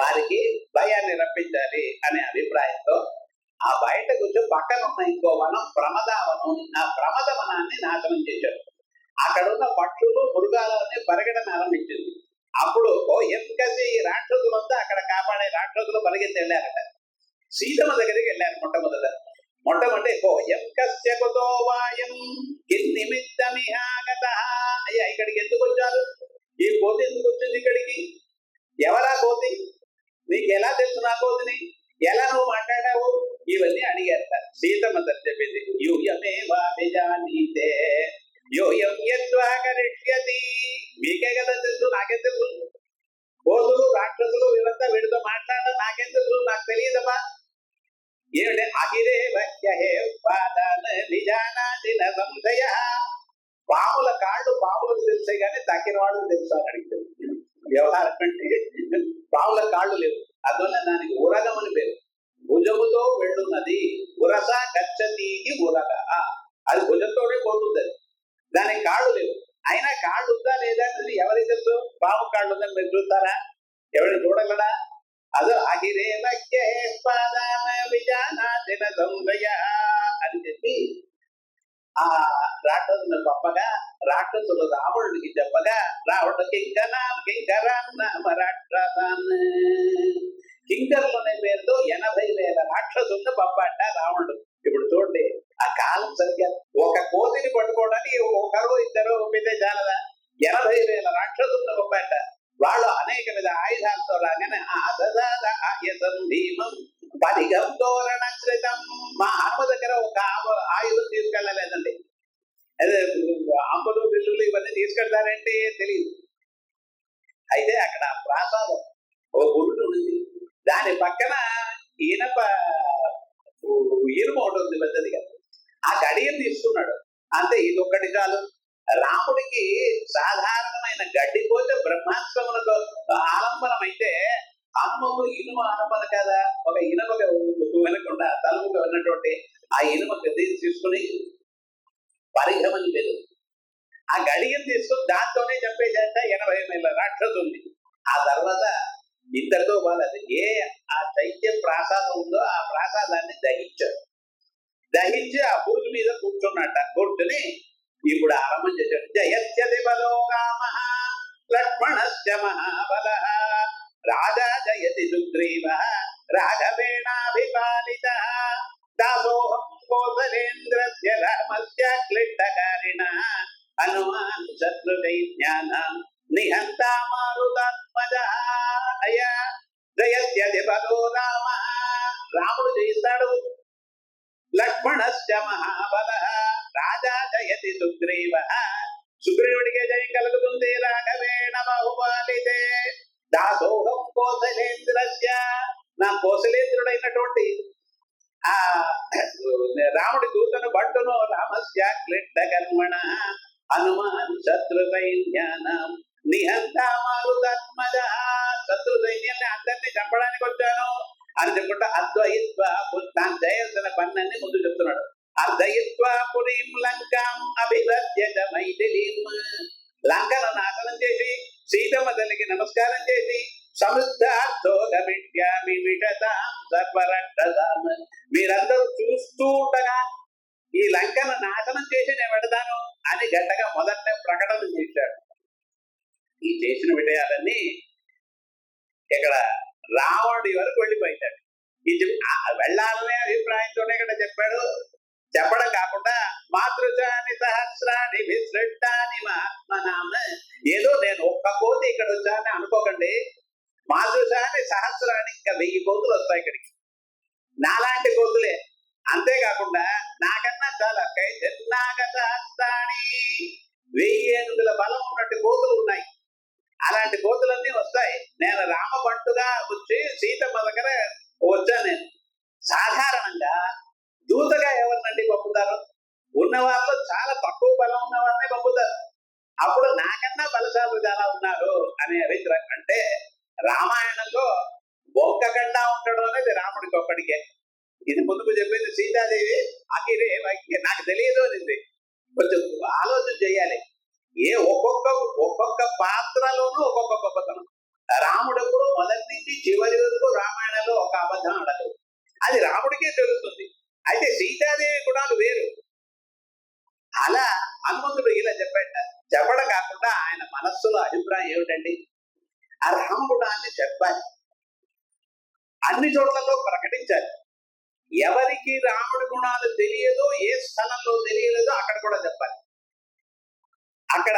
వారికి భయాన్ని రప్పించాలి అనే అభిప్రాయంతో ఆ బయట కూర్చొని పక్కన ఉన్న ఇంకో వనం ప్రమదావనం, ఆ ప్రమద వనాన్ని నాశనం చేశాడు. అక్కడ ఉన్న పక్షులు మృగాలన్నీ పరిగెడని ఆరంభించింది. అప్పుడు ఎంకసి రాక్షసులంతా అక్కడ కాపాడే రాక్షసులు పరిగెత్తి వెళ్ళారట. సీతమ్మ దగ్గరికి వెళ్ళారు మొట్టమొదటి ఎంకస్యకుతో వాయం కిన్నిమిత్తమిహాగత. అయ్యా ఇక్కడికి ఎందుకు వచ్చారు? ఈ కోతి ఎందుకు వచ్చింది ఇక్కడికి? ఎవరా కోతి? నీకు ఎలా తెలుసు నా కోతిని? ఎలా నువ్వు మాట్లాడావు? ఇవన్నీ అడిగారట. సీతమ్మ చెప్పింది, యూయమేవాభిజానీతే యోయం యద్వా కరిష్యతి. మీకే కదా తెలుసు, నాకేం తెలుసు? కోతులు రాక్షసులు వీళ్ళంతా వీడితో మాట్లాడడం నాకేం తెలుసు? నాకు తెలియదమ్మా. ఏమిటే అహిరే భక్యహే ఉపాదాన విజానాదిన సంశయ. పాముల కాళ్ళు పాములకు తెలిసే కానీ తక్కిన వాళ్ళు తెలుసు అని అడిగారు. వ్యవహారం అంటే పాముల కాళ్ళు లేవు, అందువల్ల దానికి ఉరగమని పేరు. భుజముతో వెళ్ళున్నది ఉరస గచ్చతీకి ఉరగ. అది భుజంతోనే పోతుంది. దానికి కాళ్ళు లేవు. అయినా కాళ్ళు ఉందా లేదా అని ఎవరికి తెలుసు? పాము కాళ్ళు ఉందని మీరు చూస్తారా? ఎవరిని చూడగలడా? అదో అహిరే విజానాదిన సంశయ అని చెప్పి ఆ రాక్షసుని పంపగా, రాక్షసులు రావణుడికి చెప్పగా, రావణుడు కింకర్లు అనే పేరుతో 80,000 రాక్షసుని పంపట రావణుడు. ఇప్పుడు చూడండి, ఆ కాలం సరిగ్గా ఒక కోతిని పట్టుకోవడానికి ఒకరు ఇద్దరు పంపితే చాలదా? 80,000 రాక్షసుని పంపట. వాళ్ళు అనేక విధ ఆయుధాలతో రాగానే భీమం పరిగం తోరణశ్రితం. మా అమ్మ దగ్గర ఒక ఆయుధం తీసుకెళ్ళలేదండి. అదే అంబలు బిల్లులు ఇవన్నీ తీసుకెళ్తారంటే తెలియదు. అయితే అక్కడ ప్రాసాదం ఓ గుడి ఉంది, దాని పక్కన ఇనుప ఒకటి ఉంది పెద్దదిగా. ఆ గడియం తీసుకున్నాడు అంతే. ఇది ఒక్కటి చాలు. రాముడికి సాధారణమైన గడ్డి పోతే బ్రహ్మాస్త్రములతో ఆలంబనం అయితే హనుమకు ఇనుమ ఆలంబన కదా. ఒక ఇనుమ వెనకుండా తలుపుకు ఉన్నటువంటి ఆ ఇనుమ తీసుకుని పరిగమని లేదు, ఆ గడియం తీసుకుని దాంతోనే చంపేసేట 80,000 రాక్షసుల్ని. ఆ తర్వాత ఇద్దరితో వాళ్ళది ఆ చైత్య ప్రాసాదం ఉందో ఆ ప్రాసాదాన్ని దహించారు. దహించి ఆ భూమి మీద కూర్చున్నట్ట. కూర్చుని ఇప్పుడు ఆరంభం చేశాడు. జయత్యది బలో రామ లక్ష్మణస్య మహాబల రాజా జయతి సుగ్రీవ రాఘవేణాభిపాలిత దాసోహం కోసలేంద్రస్య రామస్య క్లిష్టకారిణ హనుమాన్ శత్రుదైత్యానాం నిహంతా మారుతాత్మజ. అయ్యా జయత్యది బలో రామ, రాముడు జయిస్తాడు. లక్ష్మణస్య మహాబల రాజా జయతి సుగ్రీవ, సుగ్రీవుడికి జయం కలుగుతుంది. రాఘవేణ బాహుపాలితే దాసోహం కోసలేంద్రస్య, నా కోసలేంద్రుడైనటువంటి ఆ రాముడి దూతను భట్టును రామస్య క్లిష్ట కర్మణ హనుమాన్ శత్రు సైన్యానం నిహంతా మారుతాత్మజ. శత్రు సైన్యాన్ని అందరినీ చంపడానికి వచ్చాను అని చెప్పుకుంటా అద్వయిత్వ తాను చేయాల్సిన పన్నన్ని ముందు చెప్తున్నాడు. అర్ధయిత్వ పురీం లంకాం అభివద్యత మైథిలీం, లంకను నాశనం చేసి సీతమ్మ తల్లికి నమస్కారం చేసి సమృద్ధార్థోగమిష్యామి విషతాం సర్వరక్షసాం, మీరందరూ చూస్తూ ఉండగా ఈ లంకను నాశనం చేసి నేను పెడతాను అని గట్టగా మొదట ప్రకటన చేశాడు. ఈ చేసిన విషయాలన్నీ ఇక్కడ రావణుడి వరకు వెళ్ళిపోయింటాడు. ఇది వెళ్ళాలనే అభిప్రాయంతోనే ఇక్కడ చెప్పాడు. చెప్పడం కాకుండా మాతృజాని సహస్రాన్ని విసృష్టాని మహాత్మనామ, ఏదో నేను ఒక్క కోతి ఇక్కడ వచ్చానని అనుకోకండి. మాతృజాని సహస్రాన్ని ఇంకా 1000 కోతులు వస్తాయి ఇక్కడికి, నాలాంటి కోతులే. అంతేకాకుండా నాకన్నా చాలా నాగ సహస్రాన్ని 1000 ఏనుగుల బలం ఉన్నట్టు కోతులు ఉన్నాయి. అలాంటి కోతులన్నీ వస్తాయి. నేను రామ బంటుగా వచ్చి సీతమ్మ దగ్గర వచ్చాను. నేను సాధారణంగా దూతగా ఎవరినండి పంపుతారు? ఉన్న వాళ్ళు చాలా తక్కువ బలం ఉన్న వాళ్ళనే పంపుతారు. అప్పుడు నాకన్నా బలశాలు చాలా ఉన్నారు అనే అభిప్రాయం. అంటే రామాయణంలో బొక్కకుండా ఉండడం అనేది రాముడికి ఒక్కడికే. ఇది ముందుకు చెప్పింది సీతాదేవి అఖిరే నాకు తెలియదు అనేది. కొంచెం ఆలోచన చేయాలి. ఒక్కొక్క పాత్రలోనూ ఒక్కొక్క గొప్పతనం. రాముడప్పుడు మొదటి నుంచి చివరి వరకు రామాయణంలో ఒక అబద్ధం ఆడలేదు. అది రాముడికే తెలుస్తుంది. అయితే సీతాదేవి గుణాలు వేరు. అలా హనుమంతుడు ఇలా చెప్పడం కాకుండా ఆయన మనస్సులో అభిప్రాయం ఏమిటండి, ఆ రామగుణాన్ని చెప్పాలి, అన్ని చోట్లలో ప్రకటించాలి. ఎవరికి రాముడి గుణాలు తెలియదో, ఏ స్థలంలో తెలియలేదో అక్కడ కూడా చెప్పాలి. అక్కడ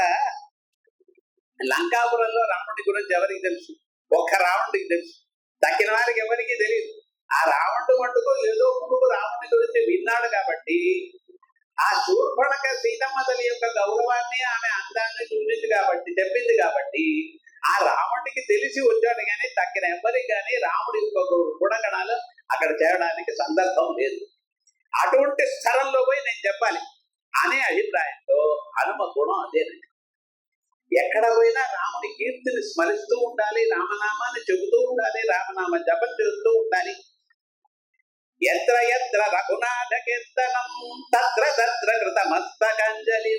లంకాపురంలో రాముడి గురించి ఎవరికి తెలుసు? ఒక్క రావణుడికి తెలుసు. దక్కిన వారికి ఎవరికి తెలియదు. ఆ రావణుడు మట్టుకు ఏదో ముందుకు రాముడి గురించి విన్నాడు కాబట్టి, ఆ శూర్పణఖ సీతమ్మ తల్లి యొక్క గౌరవాన్ని, ఆమె అందాన్ని చూపింది కాబట్టి, చెప్పింది కాబట్టి ఆ రాముడికి తెలిసి వచ్చాడు. కానీ తక్కిన ఎవరికి కానీ రాముడి యొక్క గుణగణాలు అక్కడ చేరడానికి సందర్భం లేదు. అటువంటి స్థలంలో పోయి నేను చెప్పాలి అనే అభిప్రాయంతో హనుమ గుణం అదేనండి. ఎక్కడ పోయినా రాముడి కీర్తిని స్మరిస్తూ ఉండాలి, రామనామాన్ని చెబుతూ ఉండాలి, రామనామ జపం చేస్తూ ఉండాలి. ఎత్ర ఎత్ర రఘునాథ కీర్తనం తత్ర తత్ర కృతమస్తకంజలి.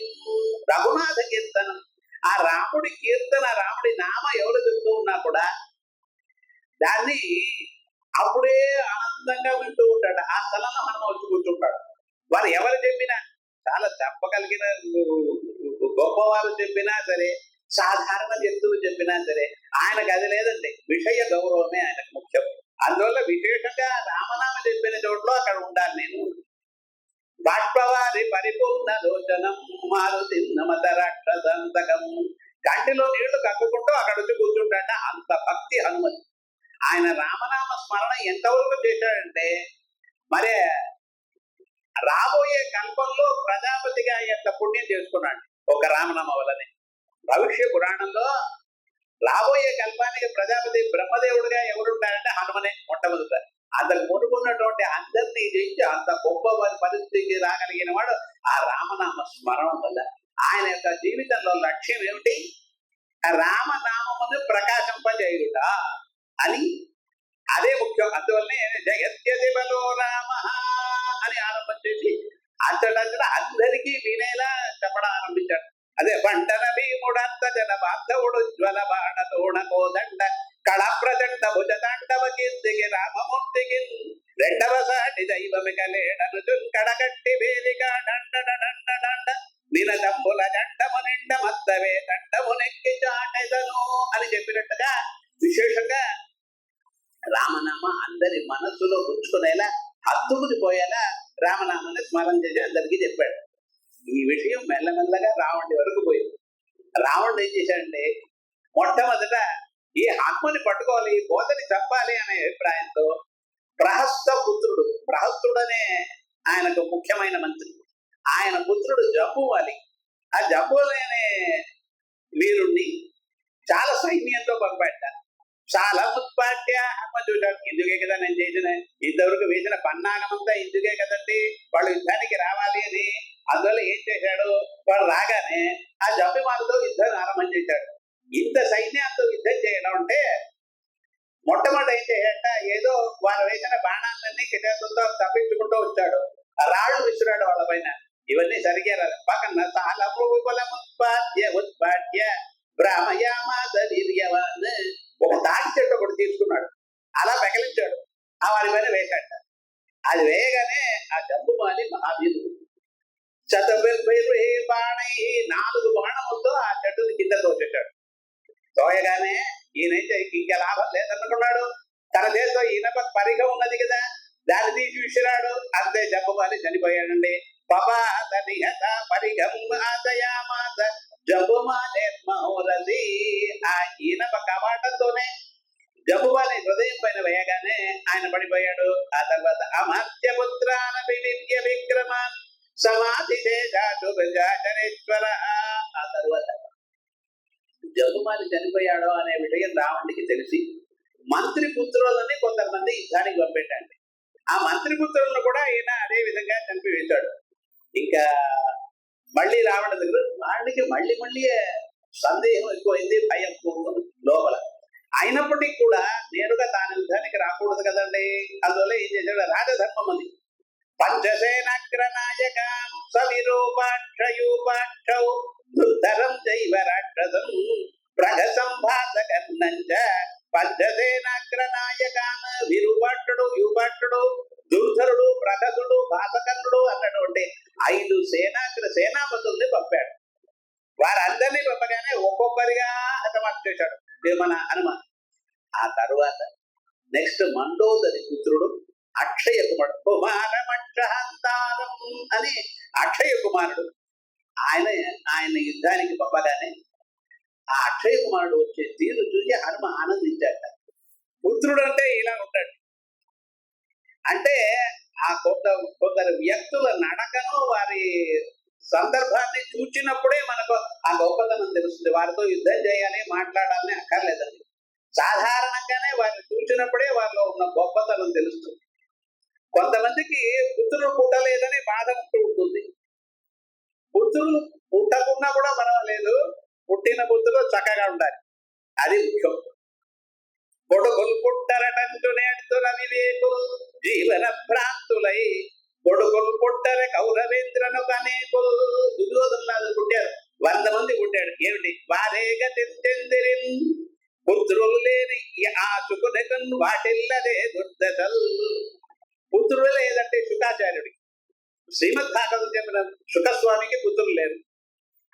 రఘునాథ కీర్తనం, ఆ రాముడి కీర్తన, రాముడి నామ ఎవరు చెబుతూ ఉన్నా కూడా దాన్ని అప్పుడే ఆనందంగా వింటూ ఉంటాడు. ఆ స్థలంలో మనం వచ్చి కూర్చుంటాడు. వారు ఎవరు చెప్పినా, చాలా చెప్పగలిగిన గొప్పవారు చెప్పినా సరే, సాధారణ వ్యక్తులు చెప్పినా సరే, ఆయనకు అది లేదండి. విషయ గౌరవమే ఆయనకు ముఖ్యం. అందువల్ల విశేషంగా రామనామ చెప్పిన చోట్ల అక్కడ ఉండాలి నేను. బాష్పవారి పరిపూర్ణ లోచనం మారుతి నమత రాక్షసంతకం. కంటిలో నీళ్లు కక్కుకుంటూ అక్కడ వచ్చి కూర్చుంటాడ. అంత భక్తి హనుమతి. ఆయన రామనామ స్మరణ ఎంతవరకు చేశాడంటే, మరే రాబోయే కల్పంలో ప్రజాపతిగా ఎంత పుణ్యం చేసుకున్నాడు ఒక రామనామ వల్లనే. భవిష్య పురాణంలో రాబోయే కల్పానికి ప్రజాపతి బ్రహ్మదేవుడిగా ఎవరుంటారంటే హనుమనే మొట్టమొదట. అంతకు మునుకున్నటువంటి అందరినీ జయించి అంత గొప్ప పరిస్థితికి రాగలిగిన వాడు ఆ రామనామ స్మరణ వల్ల. ఆయన యొక్క జీవితంలో లక్ష్యం ఏమిటి? రామనామమును ప్రకాశింపజేయుట అని, అదే ముఖ్యం. అందువల్లనే జగత్యదివలో రామ అని ఆరంభం చేసి అంతటంతటా అందరికీ వినేలా చెప్పడం ఆరంభించాడు. అదే బంటన భీముడంత జన బాంధవుడు జ్వల బాణ తోణ కోదండ కళ ప్రచండ భుజ తాండవ కీర్తికి రామమూర్తికి రెండవ సాటి దైవమిక లేడను కడగట్టి వేదిగా డండ డండ డండ నినదంబుల జండము నిండ మద్దవే దండము నెక్కి చాటెదను అని చెప్పినట్టుగా విశేషంగా రామనామ అందరి మనస్సులో గుచ్చుకునేలా, హత్తుకుని పోయేలా రామనామాన్ని స్మరణ చేసి అందరికీ చెప్పాడు. ఈ విషయం మెల్లమెల్లగా రావణుడి వరకు పోయింది. రావణుడు ఏం చేశాడంటే, మొట్టమొదట ఈ ఆత్మని పట్టుకోవాలి, ఈ బోధని తప్పాలి అనే అభిప్రాయంతో ప్రహస్త పుత్రుడు, ప్రహస్తుడనే ఆయనకు ముఖ్యమైన మంత్రి, ఆయన పుత్రుడు జంబువాలి, ఆ జంబువలి అనే వీరుణ్ణి చాలా సైన్యంతో పంపాట. చాలా ముత్పాట్య హనుమ చూశాడు. ఇందుకే కదా నేను చేసిన, ఇంతవరకు వేసిన పన్నాగమంతా ఇందుకే కదండి వాళ్ళు యుద్ధానికి రావాలి అని. అందువల్ల ఏం చేశాడు, వాడు రాగానే ఆ జంబిమాలతో యుద్ధం ఆరంభం చేశాడు. ఇంత సైన్యంతో యుద్ధం చేయడం అంటే మొట్టమొదటి ఏం చేశాట, ఏదో వారు వేసిన బాణాలన్నీ కిటేసులతో తప్పించుకుంటూ వచ్చాడు. ఆ రాళ్ళు విసిరాడు వాళ్ళ పైన. ఇవన్నీ సరిగ్గా రాదు. పక్కన చాలా ఉత్పాద్య బ్రాహ్మయామాదీర్యవాన్ ఒక తాటి చెట్టు ఒకటి తీసుకున్నాడు, అలా పెకలించాడు, ఆ వారి పైన వేశాట. అది వేయగానే ఆ జంబుమాలి మహావీరుడు బాణై 4 బాణములతో ఆ చెట్టుని కింద తోచేశాడు. తోయగానే ఈయనైతే ఇంకా లాభం లేదనుకున్నాడు. తన దేశం ఈయన పరిగ ఉన్నది కదా, దాన్ని తీసి విసిరాడు. అంతే జంబుమాలి చనిపోయాడండి. పరిగం ఆదయామాత జంబుమాలే మహోరసి. ఆ ఈనప కవాటంతోనే జంబుమాలి హృదయం పైన వేయగానే ఆయన పడిపోయాడు. ఆ తర్వాత అమర్త్యపుత్రాన వివిద్య విక్రమాన్ సమాధి దేశేశ్వర. ఆ తర్వాత జంబుమాలి చనిపోయాడు అనే విషయం రావణుడికి తెలిసి మంత్రి పుత్రులని కొంతమంది యుద్ధానికి పంపెట్టండి. ఆ మంత్రి పుత్రులను కూడా ఈయన అదే విధంగా చంపివేశాడు. ఇంకా మళ్ళీ రావణ దగ్గర వాడికి మళ్ళీ సందేహం ఎక్కువైంది, భయం లోపల. అయినప్పటికీ కూడా నేరుగా తాను యుద్ధానికి రాకూడదు కదండి. అందువల్ల ఏం చేశాడు, రాజధర్మం అని పంచసేనాగ్రనాయక సవిరూపాక్షయూపాక్షౌ దుర్ధరం జైవ రాక్షసం ప్రగసంభాసకర్ణంచ పంచసేనాగ్రనాయకాన్ విరుభట్టుడు యుభట్టుడు దుర్ధరుడు ప్రగసుడు భాసకర్ణుడు అన్నటువంటి 5 సేనాపతుల్ని పంపాడు. వారందరినీ పంపగానే ఒక్కొక్కరిగా హతమార్చేశాడు మన హనుమాన్. ఆ తరువాత నెక్స్ట్ మండోదరి పుత్రుడు అక్షయ కుమారుడు, కుమారమక్షహంతారం అని అక్షయ కుమారుడు, ఆయన యుద్ధానికి పంపగానే ఆ అక్షయ కుమారుడు వచ్చే తీరు చూసి హనుమ ఆనందించాట. పుత్రుడు అంటే ఇలా ఉంటాడు. అంటే ఆ కొందరు వ్యక్తుల నడకను వారి సందర్భాన్ని చూచినప్పుడే మనకు ఆ గొప్పతనం తెలుస్తుంది. వారితో యుద్ధం చేయాలి, మాట్లాడాలని అక్కర్లేదండి. సాధారణంగానే వారిని చూచినప్పుడే వారిలో ఉన్న గొప్పతనం తెలుస్తుంది. కొంతమందికి పుత్రులు పుట్టలేదని బాధ ఉంటుంది. పుత్రులు పుట్టకున్నా కూడా పర్వాలేదు, పుట్టిన పుత్రులు చక్కగా ఉండాలి, అది ముఖ్యం. కొడుకులు పుట్టరటంటూ నేడుతున్న వివేకులు జీవన భ్రాంతులై కొడుకులు పుట్టర కౌరవేంద్రను కనేకులు. దుర్యోధనులు పుట్టారు, 100 మంది పుట్టాడు. ఏమిటి వారేగ తెందెందిరి పుత్రులు లేని ఆచుకునెకన్ వాటిల్లదే దుర్దశల్. పుత్రులు లేదంటే శుకాచార్యుడికి, శ్రీమద్ భాగవతం చెప్పిన శుకస్వామికి పుత్రులు లేరు.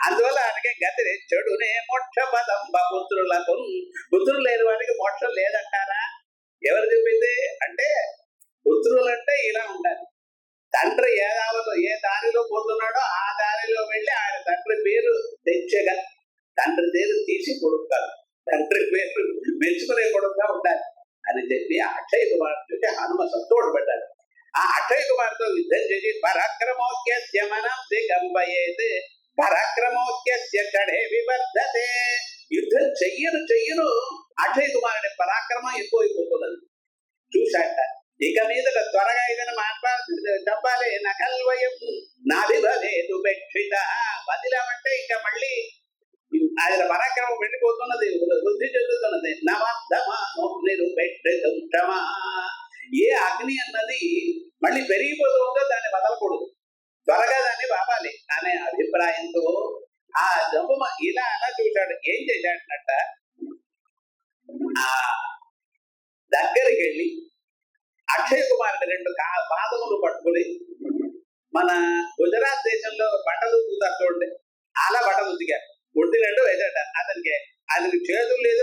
అందువల్ల ఆయనకి గతి చెడునే మోక్ష పదం పుత్రులకు. పుత్రులు లేని వారికి మోక్షం లేదంటారా? ఎవరు చెప్పింది అంటే, పుత్రులు అంటే ఇలా ఉండాలి. తండ్రి ఏ దారిలో పోతున్నాడో ఆ దారిలో వెళ్ళి ఆయన తండ్రి పేరు తెచ్చగా, తండ్రి పేరు తీసి కొడుకు, తండ్రి పేరు మెచ్చుకునే కొడుకుగా ఉండాలి అని చెప్పి అక్షయ కుమారుడికి హనుమ సంతోషపడ్డాడు. ఆ అక్షయ కుమార్తో యుద్ధం చేసి పరాక్రమోక్యస్య మనం దిగంబయేత్ పరాక్రమోక్యస్య కడే వివర్ధతే. యుద్ధం చెయ్యను అక్షయ కుమారుడి పరాక్రమం ఎక్కువైపోతున్నది. చూశాట, ఇక మీద త్వరగా ఏదైనా చెప్పాలి. నకల్వయం నాభిభవేదు పెక్షిత. బదిలామంటే ఇంకా మళ్ళీ ఆయన పరాక్రమం వెళ్ళిపోతున్నది, వృద్ధి చెందుతున్నది. నమద్దమా ఏ అగ్ని అన్నది మళ్ళీ పెరిగిపోతుందో దాన్ని వదలకూడదు, త్వరగా దాన్ని బాబాలి అనే అభిప్రాయంతో ఆ జంబుమ ఇలా అలా చూశాడు. ఏం చేశాడనట, ఆ దగ్గరికి వెళ్ళి అక్షయ కుమారుడు 2 పాదములు పట్టుకుని, మన గుజరాత్ దేశంలో బట్టలు ఉతుకుతారు చూడండి, అలా బట్టలు ఉతికారు. ఉట్టి 2 వేసాట. అతనికి చేతులు లేదు,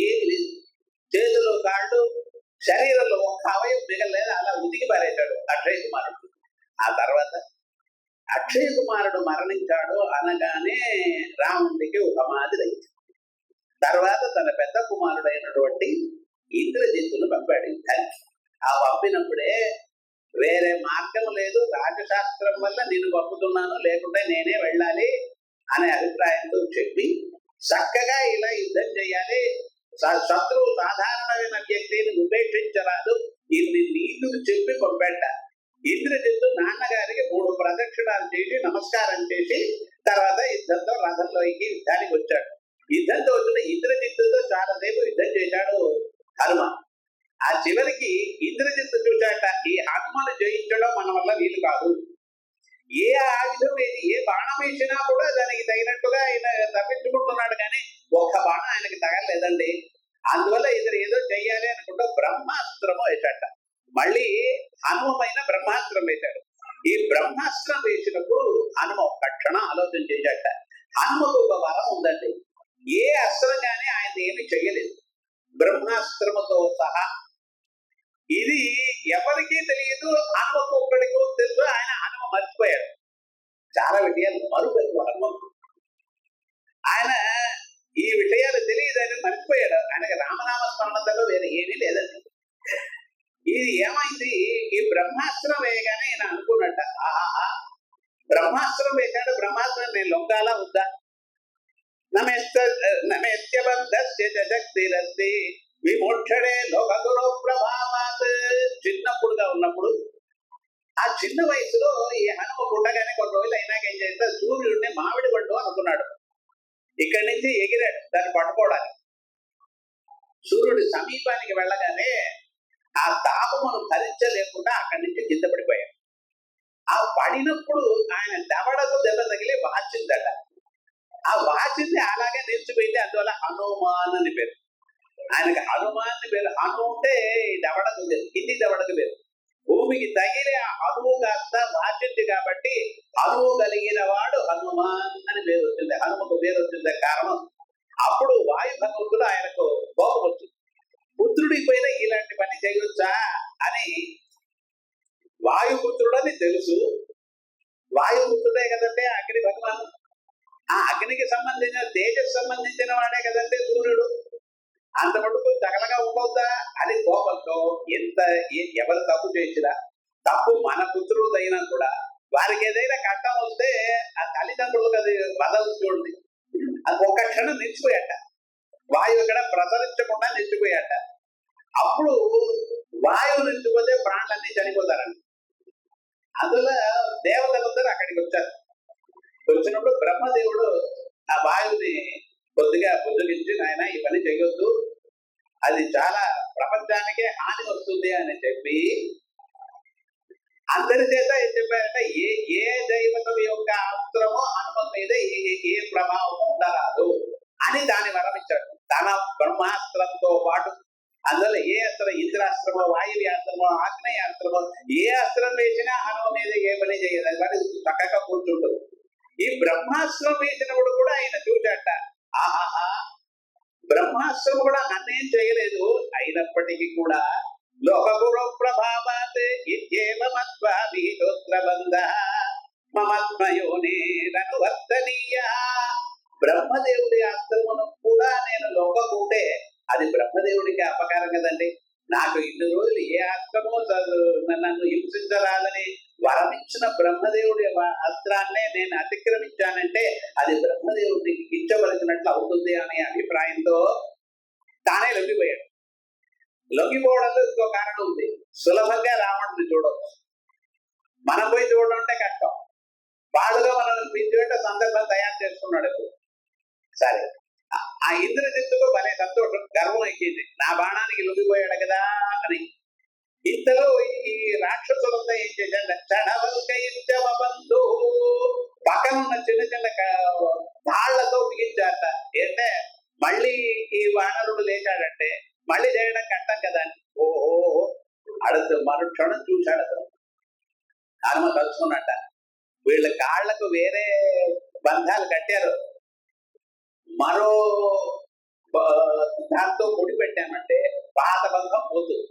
ఏమి లేదు, చేతులు కాళ్ళు శరీరంలో ఒక్క అవయం మిగలేదు. అలా ఉతికి పారేశాడు అక్షయ కుమారుడు. ఆ తర్వాత అక్షయ కుమారుడు మరణించాడు అనగానే రాముడికి ఒక మాదిరి. తర్వాత తన పెద్ద కుమారుడైనటువంటి ఇంద్రజిత్తును పంపాడు యుద్ధానికి. ఆ పంపినప్పుడే వేరే మార్గం లేదు, రాజశాస్త్రం వల్ల నేను పంపుతున్నాను, లేకుంటే నేనే వెళ్ళాలి అనే అభిప్రాయంతో చెప్పి చక్కగా ఇలా యుద్ధం చేయాలి, శత్రువు సాధారణమైన వ్యక్తిని ఉపేక్షించరాదు, ఇన్ని నీతులు చెప్పి పంపేట. ఇంద్రజిత్తు నాన్నగారికి 3 ప్రదక్షిణాలు చేసి నమస్కారం చేసి తర్వాత యుద్ధంతో రథంలోకి యుద్ధానికి వచ్చాడు. యుద్ధంతో వచ్చిన ఇంద్రజిత్తుతో చాలాసేపు యుద్ధం చేశాడు హనుమ. ఆ చివరికి ఇంద్రజిత్తు చూశాట, ఈ హనుమను జయించడం మన వల్ల వీలు కాదు. ఏ ఆయుధం ఏ బాణం వేసినా కూడా దానికి తగినట్టుగా ఆయన తప్పించుకుంటున్నాడు, కానీ ఒక్క బాణం ఆయనకి తగలేదండి. అందువల్ల ఇతను ఏదో చెయ్యాలి అనుకుంటూ బ్రహ్మాస్త్రము వేశాట. మళ్ళీ హనుమ పైన బ్రహ్మాస్త్రం వేశాడు. ఈ బ్రహ్మాస్త్రం వేసినప్పుడు హనుమ ఒక్క క్షణం ఆలోచన చేశాట. హనుమకు ఒక వరం ఉందండి, ఏ అస్త్రం కానీ ఆయన ఏమి చెయ్యలేదు బ్రహ్మాస్త్రముతో సహా. ఇది ఎవరికీ తెలియదు, హనుమకు ఒక్కడికి తెలుసు. ఆయన హనుమ మర్చిపోయాడు, చాలా విషయాలు మరుపెక్కు హనుమకు. ఆయన ఈ విషయాలు తెలియదని మర్చిపోయాడు. ఆయనకి రామనామ స్మరణతో వేరే ఏమీ లేదండి. ఇది ఏమైంది, ఈ బ్రహ్మాస్త్రం వేయగానే ఈయన అనుకున్నట్ట, ఆహా బ్రహ్మాస్త్రం వేశాడు, బ్రహ్మాస్త్రం నేను లొంగాలా వద్దా? నమేత్యబంధస్తి విమోక్షడే లోకగురో ప్రభావాత్. చిన్నప్పుడుగా ఉన్నప్పుడు ఆ చిన్న వయసులో ఈ హనుమ పుట్టగానే కొన్ని రోజులు అయినాక ఏం చేస్తే సూర్యుడిని మామిడి పండు అనుకున్నాడు. ఇక్కడి నుంచి ఎగిరాడు దాన్ని పట్టుకోవడానికి. సూర్యుడి సమీపానికి వెళ్ళగానే ఆ తాపమును భరించలేకుండా అక్కడి నుంచి కింద పడిపోయాడు. ఆ పడినప్పుడు ఆయన దవడకు దెబ్బ తగిలి వాచిందట. ఆ వాచింది అలాగే నిలిచిపోయింది. అందువల్ల హనుమాన్ అని పేరు. ఆయనకి హనుమాన్ అని పేరు. హను అంటే దవడకు పేరు, కింది దవడకు పేరు. భూమికి తగిలి ఆ హనువు కాస్త వాచింది కాబట్టి హనువు కలిగిన వాడు హనుమాన్ అని పేరు వచ్చింది. హనుమకు పేరు వచ్చింది కారణం. అప్పుడు వాయు భగవంతుడు ఆయనకు కోపం వచ్చింది. పుత్రుడికి పోయినా ఇలాంటి పని చేయొచ్చా అని. వాయుపుత్రుడు అని తెలుసు. వాయుపుత్రుడే కదంటే అగ్ని భగవాను. ఆ అగ్నికి సంబంధించిన తేజస్ సంబంధించిన వాడే కదంటే సూర్యుడు. అంత మటుకు తగలగా ఉండవుతా అని కోపంతో ఎవరు తప్పు చేసినా, తప్పు మన పుత్రుడు అయినా కూడా వారికి ఏదైనా కట్టం వస్తే ఆ తల్లిదండ్రులకు అది బదలు చూడండి, అది ఒక్క క్షణం నిలిచిపోయాట. వాయువు ఇక్కడ ప్రసరించకుండా నిలిచిపోయాట. అప్పుడు వాయువు నిలిచిపోతే ప్రాణులన్నీ చనిపోతారండి. అందులో దేవతలందరూ అక్కడికి వచ్చారు. వచ్చినప్పుడు బ్రహ్మదేవుడు ఆ వాయువుని కొద్దిగా బుద్ధగించి, నాయన ఈ పని చేయొద్దు, అది చాలా ప్రపంచానికే హాని వస్తుంది అని చెప్పి అందరి చేత ఏం చెప్పారంటే, ఏ దైవతం యొక్క అస్త్రమో హనుమ మీద ఏ ప్రభావం ఉండరాదు అని దాన్ని వరమిచ్చాడు. తన బ్రహ్మాస్త్రంతో పాటు అందులో ఏ అస్త్రం, ఇంద్రాస్త్రమో, వాయువ్యాస్త్రమో, ఆగ్నేయాస్త్రమో, ఏ అస్త్రం వేసినా హనుమ మీద ఏ పని చేయదు. అది వాటి చక్కగా కూర్చుంటుంది. ఈ బ్రహ్మాస్త్రం వేసినప్పుడు కూడా ఆయన చూచాట, ఆహాహా, బ్రహ్మాస్త్రం కూడా నన్నేం చేయలేదు. అయినప్పటికీ కూడా లోకగురు ప్రభావాత్ ఇత్యేవమత్వాభిహితోత్రబంధ మమత్మయోనేరనువర్తనీయ. బ్రహ్మదేవుడి అస్త్రమును కూడా నేను లోకకుంటే అది బ్రహ్మదేవుడికి అపకారం కదండి. నాకు ఇన్ని రోజులు ఏ అస్త్రమో నన్ను హింసించరాదని వరమిచ్చిన బ్రహ్మదేవుడి అస్త్రాన్నే నేను అతిక్రమించానంటే అది బ్రహ్మదేవుడికి కించవలసినట్లు అవుతుంది అనే అభిప్రాయంతో తానే లొంగిపోయాడు. లొంగిపోవడంలో ఇంకో కారణం ఉంది. సులభంగా రావణుడిని చూడవచ్చు, మనం పోయి చూడడం అంటే కష్టం. వాళ్ళుగా మనల్ని పిలిచేట సందర్భం తయారు చేసుకున్నాడు. సరే, ఆ ఇంద్రజిత్తుకు భలే సంతోషం, గర్వం ఎక్కింది, నా బాణానికి లొంగిపోయాడు కదా అని. ఇంతలో ఈ రాక్షసులంతా ఏం చేశాడు, చడవల్కయించబంధు పక్కనున్న చిన్న చిన్న తాళ్లతో బిగించాట. ఏంటే మళ్ళీ ఈ వానరుడు లేచాడంటే మళ్ళీ చేయడం కష్టం కదా అని. ఓహో, అడుగు మరుక్షణం చూశాడు అతను. హనుమ కలుసుకున్నట్ట, వీళ్ళ కాళ్లకు వేరే బంధాలు కట్టారు, మరో దాంతో ముడి పెట్టామంటే పాత బంధం పోతుంది.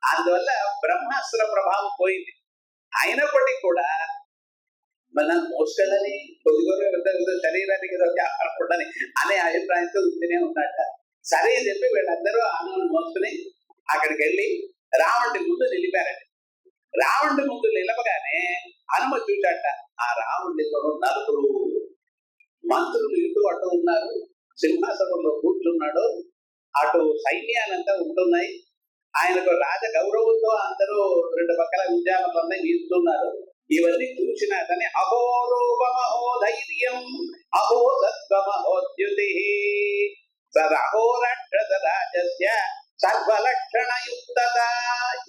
అందువల్ల బ్రహ్మాస్త్ర ప్రభావం పోయింది. అయినప్పటికీ కూడా మనం మోసుకెళ్ళని కొద్దిగా శరీరానికి ఉండని అనే అభిప్రాయంతో ఉంటూనే ఉన్నట్ట. సరే చెప్పి వీళ్ళందరూ హనుమను మోసుకుని అక్కడికి వెళ్ళి రావణుడి ముందు నిలిపారండి. రావణుడి ముందు నిలవగానే హనుమ చూచాట, ఆ రావణుడి నలుగురు మంత్రులు ఇటు అటు ఉన్నారు, సింహాసనంలో కూర్చున్నాడు, అటు సైన్యాలంతా ఉంటున్నాయి. ఆయనకు రాజ గౌరవంతో అందరూ రెండు పక్కల విద్యాలన్నీ వీస్తున్నారు. ఇవన్నీ చూసిన అతని అహోరూపమహోధైర్యం అహో సత్వమహోద్యుతి సరహోరక్షత రాజస్య సర్వలక్షణయుక్తత.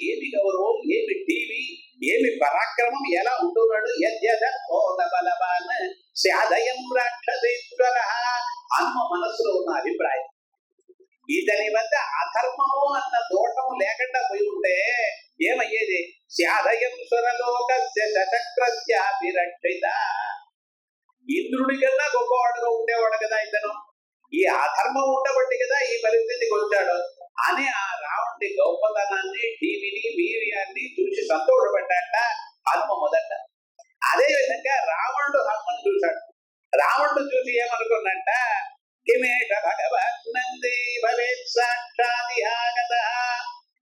ఏమి గౌరవం, ఏమి టీవీ, ఏమి పరాక్రమం, ఎలా ఉంటున్నాడు. యద్యదోదబలవాన్ స్యాదయం రాక్షసేశ్వర. హనుమ మనసులో ఉన్న అభిప్రాయం, ఇతని వద్ద అధర్మము అన్న దోషము లేకుండా పోయి ఉంటే ఏమయ్యేది. స్యాదయం సురలోకస్య చక్రస్యాభిరక్షిత. ఇంద్రుడి కన్నా గొప్పవాడుగా ఉండేవాడు కదా ఇతను. ఈ అధర్మం ఉండబట్టి కదా ఈ పరిస్థితికి వచ్చాడు అని ఆ రావణుడి గొప్పతనాన్ని, టీవీని, వీర్యాన్ని చూసి సంతోషపడ్డాట హనుమ మొదట. అదే విధంగా రావణుడు హనుమను చూశాడు. రావణుడు చూసి ఏమనుకున్నట్ట, కిమేష భగవన్నంది భవేత్ సాక్షాదిహాగత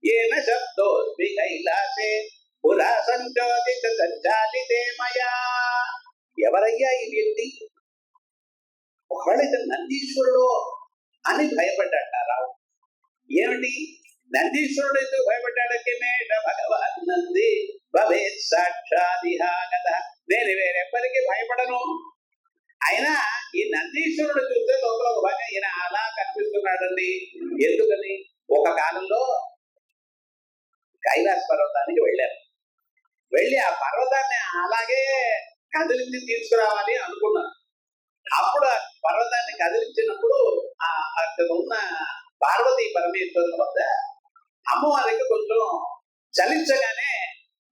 ఏన శబ్దోస్మి కైలాసే పురా సంచోదిత సంచాలితే మయా. ఎవరయ్యా ఈ వ్యక్తి, ఒకవేళ ఇతను నందీశ్వరుడు అని భయపడ్డాట రావు. ఏమిటి నందీశ్వరుడు ఎందుకు భయపడ్డాడు. కిమేష భగవన్నంది భవేత్ సాక్షాదిహాగత. నేను వేరెవ్వరికి భయపడను. అయినా ఈ నందీశ్వరుడు చూస్తే లోపల ఒక భాగం ఈయన అలా కనిపిస్తున్నాడండి. ఎందుకని, ఒక కాలంలో కైలాస పర్వతానికి వెళ్ళారు. వెళ్ళి ఆ పర్వతాన్ని అలాగే కదిలించి తీసుకురావాలి అనుకున్నారు. అప్పుడు ఆ పర్వతాన్ని కదిలించినప్పుడు ఆ అక్కడ ఉన్న పార్వతీ పరమేశ్వరుల వద్ద అమ్మవారికి కొంచెం చలించగానే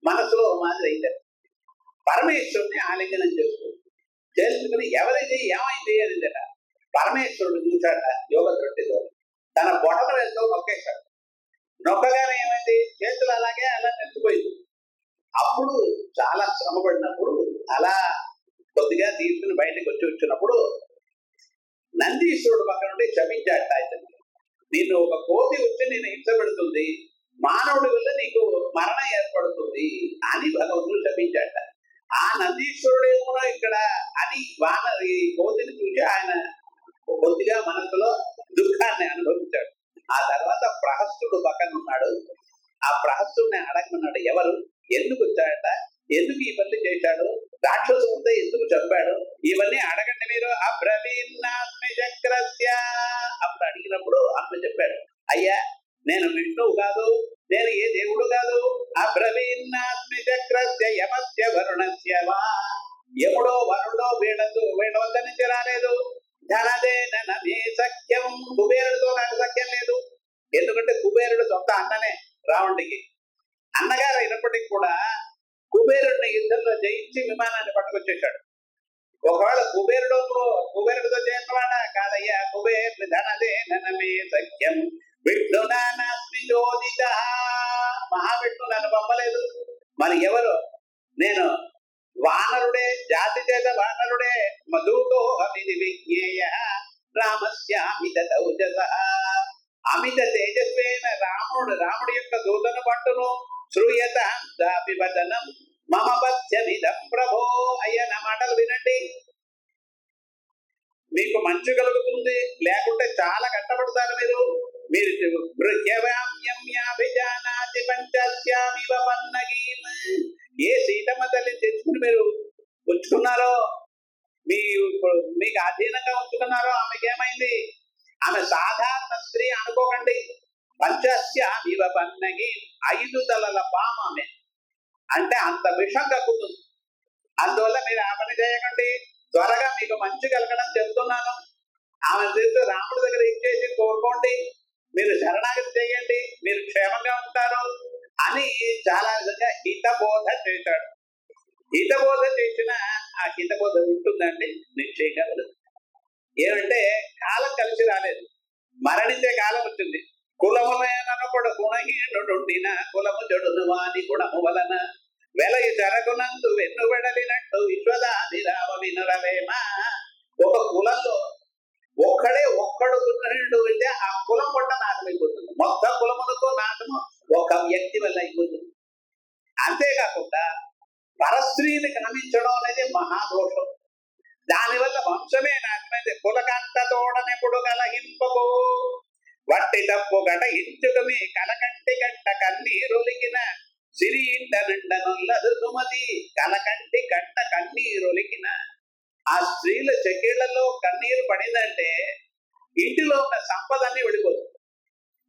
మనసులో మాదిరి అయితే పరమేశ్వరుని ఆలింగనం చేసుకుని ఎవరిది ఏమైంది అనిందట. పరమేశ్వరుడు చూశాట యోగ దృష్టితో, తన బొటన వెళ్తూ నొక్కేశాడు. నొక్కగానే ఏమైంది, చేతులు అలాగే అలా నెచ్చిపోయింది. అప్పుడు చాలా శ్రమపడినప్పుడు అలా కొద్దిగా తీసుకుని బయటకు వచ్చినప్పుడు నందీశ్వరుడు పక్కన నుండి క్షమించాట. నిన్ను ఒక కోతి వచ్చి నేను హింస పెడుతుంది, మానవుడి వల్ల నీకు మరణం ఏర్పడుతుంది అని భగవంతుడు క్షమించాట. ఆ నందీశ్వరుడేమో ఇక్కడ అని వానరి కోతిని చూసి ఆయన కొద్దిగా మనసులో దుఃఖాన్ని అనుభవించాడు. ఆ తర్వాత ప్రహస్తుడు పక్కన ఉన్నాడు. ఆ ప్రహస్తుడిని అడగమన్నాడు, ఎవరు, ఎందుకు వచ్చాడట, ఎందుకు ఈ పని చేశాడు, రాక్షసుడితో ఎందుకు చంపాడు, ఇవన్నీ అడగండి మీరు. అబ్రవీన్నాత్మి చక్రస్య. అప్పుడు అడిగినప్పుడు ఆత్మ చెప్పాడు, అయ్యా నేను విష్ణువు కాదు, నేను ఏ దేవుడు కాదు. అబ్రవీన్నాత్మి చక్రస్య యమస్య వరుణస్య వా. ఎప్పుడో వరుడో వీళ్ళ వద్ద నుంచి రాలేదు. ధనదేన మే సఖ్యం. కుబేరుడితో నాకు సఖ్యం లేదు. ఎందుకంటే కుబేరుడు సొంత అన్ననే రావణుడికి. అన్నగారు అయినప్పటికీ కూడా కుబేరుడిని యుద్ధంలో జయించి విమానాన్ని పట్టుకొచ్చేశాడు. ఒకవేళ కుబేరుడితో చేసినవాడా కాదయ్యా. కుబేరు ధనదేన మే సఖ్యం విష్ణునాస్మి జోదిత. మహావిష్ణు నన్ను పంపలేదు. మరి ఎవరు? నేను వానరుడే, జాతి చేత వానరుడే. మధుతో అమిది విజ్ఞేయ రామస్యామిత తౌజస. అమిత తేజస్వైన రాముడి యొక్క దూతను పట్టును. శ్రూయత వచనం మమ పథ్యమిదం ప్రభో. అయ్యా నా మాటలు వినండి, మీకు మంచి కలుగుతుంది, లేకుంటే చాలా కష్టపడతారు మీరు. ఏ సీతమ్మ తల్లి తెచ్చుకుని మీరు ఉంచుకున్నారో, మీకు అధీనంగా ఉంచుకున్నారో ఆమెకి ఏమైంది? ఆమె సాధారణ స్త్రీ అనుకోకండి. పంచస్యామివ పన్నగి. 5 తలల పాము ఆమె. అంటే అంత విషం కక్కుతుంది. అందువల్ల మీరు ఆ పని చేయకండి. త్వరగా మీకు మంచి కలగడం చెప్తున్నాను. ఆమె చేస్తూ రాముడి దగ్గర ఇచ్చేసి కోరుకోండి, మీరు శరణాగతి చేయండి, మీరు క్షేమంగా ఉంటారు అని చాలా విధంగా హితబోధ చేశాడు. హితబోధ చేసిన ఆ హితబోధ ఉంటుందండి నిశ్చయంగా. ఏమంటే కాలం కలిసి రాలేదు, మరణించే కాలం వచ్చింది. కులములనొకడు గుణహీనుడుండిన కులము చెడును వాని గుణము వలన వెలయి జరగునందు వెన్నుబెడలినట్టు విశ్వదాదిరామ వినురవేమ. ఒక కులంలో ఒక్కడు గుణహీనుడు అంటే ఆ కులం పొట్ట నాశమైపోతుంది. మొత్తం కులములతో నాశము ఒక వ్యక్తి వల్ల అయిపోతుంది. అంతేకాకుండా పరస్త్రీని కామించడం అనేది మహాదోషం. దానివల్ల వంశమే నాశమైంది. కులకంట తోడనెప్పుడు కలహింపబో వట్టి తప్పు గట ఇంచుకమి కలకంటి గంట కన్నీరొలికిన సిరి ఇంట నిండనుల్లదు సుమతి. కలకంటి గంట కన్నీరొలికిన ఆ స్త్రీల చెక్కిళ్లలో కన్నీరు పడిందంటే ఇంటిలో ఉన్న సంపదన్నీ వెళ్ళిపోతుంది.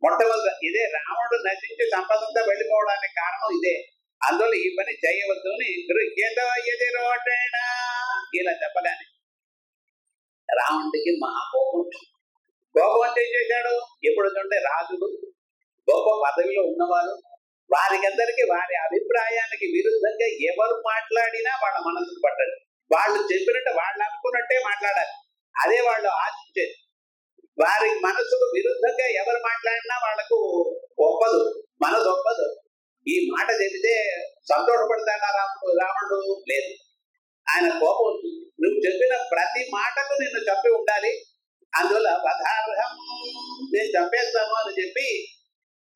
మొట్టమొదటి ఇదే రావణుడు నశించి సంపదంతా వెళ్ళిపోవడానికి కారణం ఇదే. అందువల్ల ఈ పని చేయవద్దు అని ఇలా చెప్పగానే రావణుడికి మహాకోపం. కోపం అంటే ఏం చేశాడు? ఎప్పుడు చూడండి రాజులు, గొప్ప పదవిలో ఉన్నవారు, వారికందరికీ వారి అభిప్రాయానికి విరుద్ధంగా ఎవరు మాట్లాడినా వాళ్ళ మనసుకు పడ్డాడు. వాళ్ళు చెప్పినట్టు వాళ్ళు అనుకున్నట్టే మాట్లాడాలి, అదే వాళ్ళు ఆశించేది. వారి మనసుకు విరుద్ధంగా ఎవరు మాట్లాడినా వాళ్లకు ఒప్పదు, మనసు ఒప్పదు. ఈ మాట చెబితే సంతోషపడతాడా రావణుడు? లేదు. ఆయన కోపం వచ్చింది. నువ్వు చెప్పిన ప్రతి మాటకు నిన్ను చంపి ఉండాలి, అందువల్ల వధార్హం, నేను చంపేస్తాను అని చెప్పి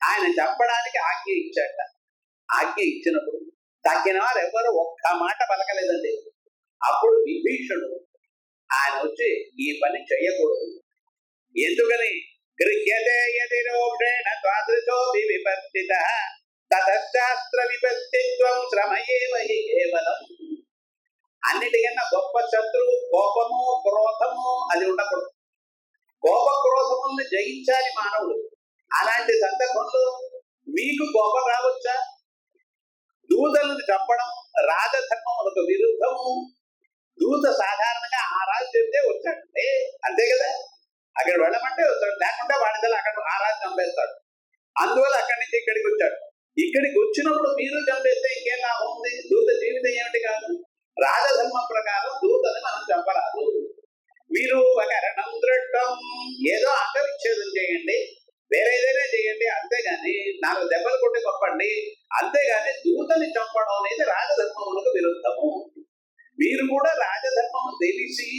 ఆయన చంపడానికి ఆజ్ఞ ఇచ్చాట. ఆజ్ఞ ఇచ్చినప్పుడు తగ్గిన వారు ఎవరు ఒక్క మాట పలకలేదండి. అప్పుడు విభీషణుడు ఆయన వచ్చి ఈ పని చేయకూడదు, ఎందుకని గృహ్యతే యది రోషేణ తాదృశోపి విపత్తితః తతశాస్త్ర విపత్తిత్వం శ్రమయేవ హి కేవలం. అన్నిటికన్నా గొప్ప శత్రువు కోపము, క్రోధము అది ఉండకూడదు. కోప క్రోధముల్ని జయించాలి మానవుడు. అలాంటి సందర్భంలో మీకు కోపం రావచ్చా? దూతలను చంపడం రాజధర్మములకు విరుద్ధము. దూత సాధారణంగా ఆ రాజు చెప్తే వచ్చాడంటే, అంతే కదా. అక్కడ వెళ్ళమంటే వస్తాడు, లేకుంటే వాడిదలు అక్కడ ఆ రాజు చంపేస్తాడు. అందువల్ల అక్కడి నుంచి ఇక్కడికి వచ్చాడు. ఇక్కడికి వచ్చినప్పుడు మీరు చంపేస్తే ఇంకేం లాభం ఉంది? దూత జీవితం ఏమిటి కాదు. రాజధర్మం ప్రకారం దూతని మనం చంపరాదు. మీరు ఒక రణంద్రట్టం ఏదో అంగవిచ్ఛేదం చేయండి, వేరే ఏదైనా చేయండి, అంతేగాని 4 దెబ్బలు కొట్టి పంపండి, అంతేగాని దూతని చంపడం అనేది రాజధర్మములకు విరుద్ధము. మీరు కూడా రాజధర్మము తెలిసి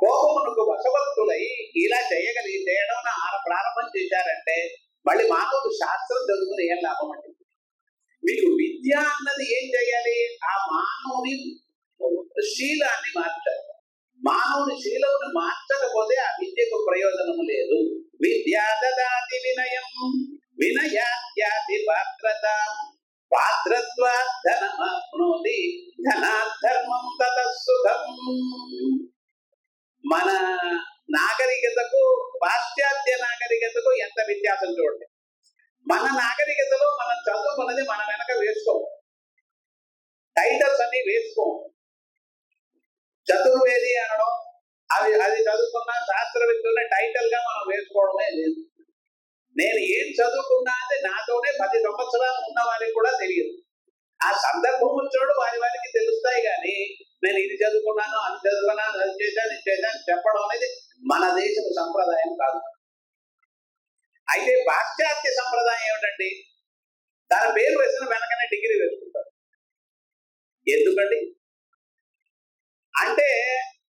కోపమునకు వశవర్తులై ఇలా చేయడం ప్రారంభం చేశారంటే మళ్ళీ మానవుడు శాస్త్రం చదువుకుని ఏం లాభం అండి? మీకు విద్య అన్నది ఏం చేయాలి? ఆ మానవుని శీలాన్ని మార్చాలి. మానవుని శీలమును మార్చకపోతే ఆ విద్యకు ప్రయోజనము లేదు. విద్యా దదాతి వినయం, వినయాత్యాది పాత్రత, పాత్రత్వా ధనమాప్నోతి, ధనాధర్మం తతఃసుఖం. మన నాగరికతకు పాశ్చాత్య నాగరికతకు ఎంత వ్యత్యాసం చూడండి. మన నాగరికతలో మనం చదువుకున్నది మన వెనక వేసుకోం, టైటిల్స్ అన్ని వేసుకోం. చతుర్వేది అనడం, అది చదువుకున్న శాస్త్రవేత్తల టైటిల్ గా మనం వేసుకోవడమే లేదు. నేను ఏం చదువుకున్నా అంటే నాతోనే 10 సంవత్సరాలు ఉన్న వారికి కూడా తెలియదు. ఆ సందర్భం వచ్చాడు వారికి తెలుస్తాయి, కానీ నేను ఇది చదువుకున్నాను, అది చదువుకున్నాను, అది చేశాను, ఇది చేశాను చెప్పడం అనేది మన దేశం సంప్రదాయం కాదు. అయితే పాశ్చాత్య సంప్రదాయం ఏమిటండి? తన పేరు వేసిన వెనకనే డిగ్రీ వేసుకుంటారు. ఎందుకండి అంటే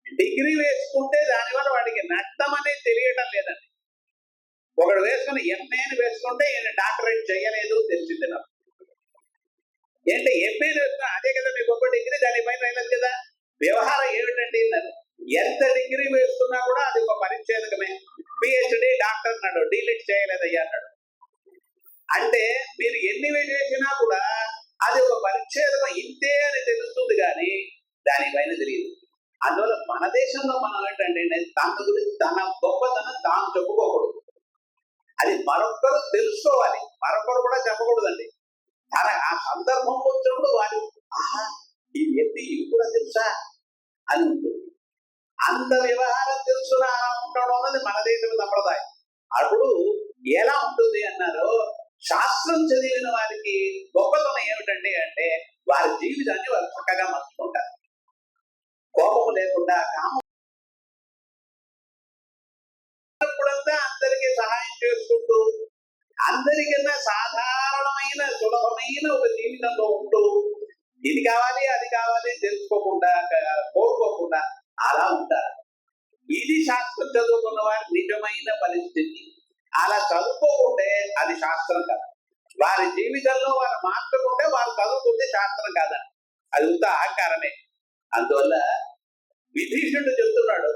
డిగ్రీ వేసుకుంటే దానివల్ల వాడికి నష్టం అనేది తెలియటం లేదండి. ఒకడు వేసుకుని ఎంఏని వేసుకుంటే ఈయన డాక్టరేట్ చేయలేదు తెలిసింది నాకు. ఏంటి ఎంఏ వేసుకున్నా అదే కదా మీకు ఒక డిగ్రీ, దానిపైన వెళ్ళదు కదా. వ్యవహారం ఏమిటండి? ఎంత డిగ్రీ వేసుకున్నా కూడా అది ఒక పరిచ్ఛేదకమే. పిహెచ్డి డాక్టర్ అన్నాడు, డీలిట్ చేయలేదయ్యా అన్నాడు. అంటే మీరు ఎన్ని చేసినా కూడా అది ఒక పరిచ్ఛేదం ఇంతే అని తెలుస్తుంది, కానీ దానిపైన తెలియదు. అందువల్ల మన దేశంలో మనం ఏంటంటే తన గురించి తన గొప్పతనం తాను చెప్పుకోకూడదు. అది మరొకరు తెలుసుకోవాలి, మరొకరు కూడా చెప్పకూడదండి. తన ఆ సందర్భం వచ్చినప్పుడు వారు ఈ వ్యక్తి ఇది కూడా తెలుసా అని ఉంటుంది. అంత వ్యవహారం తెలుసునా ఉండడం అన్నది మన దేశం సంప్రదాయం. అప్పుడు ఎలా ఉంటుంది అన్నారు, శాస్త్రం చదివిన వారికి గొప్పతనం ఏమిటండి అంటే వారి జీవితాన్ని వారు చక్కగా మర్చుకుంటారు. కోపం లేకుండా, కామం అందరికీ సహాయం చేసుకుంటూ, అందరికన్నా సాధారణమైన సులభమైన ఒక జీవితంలో ఉంటూ, ఇది కావాలి అది కావాలి తెలుసుకోకుండా, కోరుకోకుండా అలా ఉంటారు. ఇది శాస్త్రం చదువుకున్న వారి నిజమైన పరిస్థితి. అలా చదువుకోకుంటే అది శాస్త్రం కాదు. వారి జీవితంలో వారు మార్చుకుంటే వారు చదువుకుంటే శాస్త్రం కాదని, అది ఉత్త అహంకారమే. అందువల్ల విభీషణుడు చెప్తున్నాడు,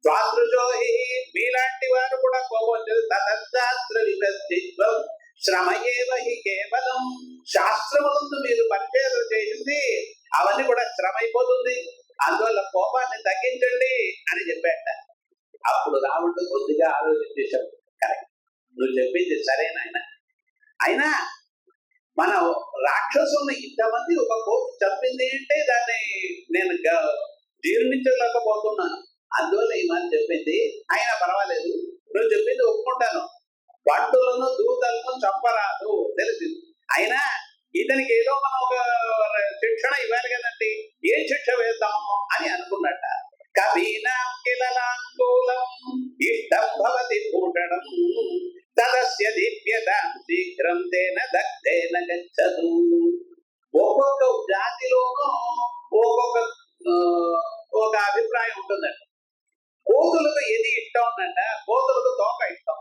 స్వాదృశోహి మీలాంటి వారు కూడా కోపం తశాస్త్ర విభజిత్వం శ్రమయేవహి కేవలం. శాస్త్రములందు మీరు పరిచయం చేసింది అవన్నీ కూడా శ్రమ అయిపోతుంది, అందువల్ల కోపాన్ని తగ్గించండి అని చెప్పాట. అప్పుడు రావణుడు కొద్దిగా ఆలోచించేశాడు, కరెక్ట్, నువ్వు చెప్పింది సరేనాయన. అయినా మన రాక్షసుల్ని ఇంతమంది ఒక కోపం చంపింది అంటే దాన్ని నేను జీర్ణించలేకపోతున్నాను, అందువల్ల ఈ మాట చెప్పింది. అయినా పర్వాలేదు, నువ్వు చెప్పింది ఒప్పుకుంటాను, బంటులను దూతలను చంపరాదు తెలిసింది. అయినా ఇతనికి ఏదో మనం ఒక శిక్షణ ఇవ్వాలి కదండి, ఏం శిక్ష వేద్దాము అని అనుకున్నట్ట. కవీనాం కిలలాంగూలం ఇష్టం భవతి భూషణం తదస్య దీప్యతాం శీఘ్రం తేన దగ్ధేన గచ్చదు. ఒక్కొక్క జాతిలోనూ ఒక అభిప్రాయం ఉంటుందండి. కోతులకు ఏది ఇష్టం ఉందంట, కోతులకు తోక ఇష్టం.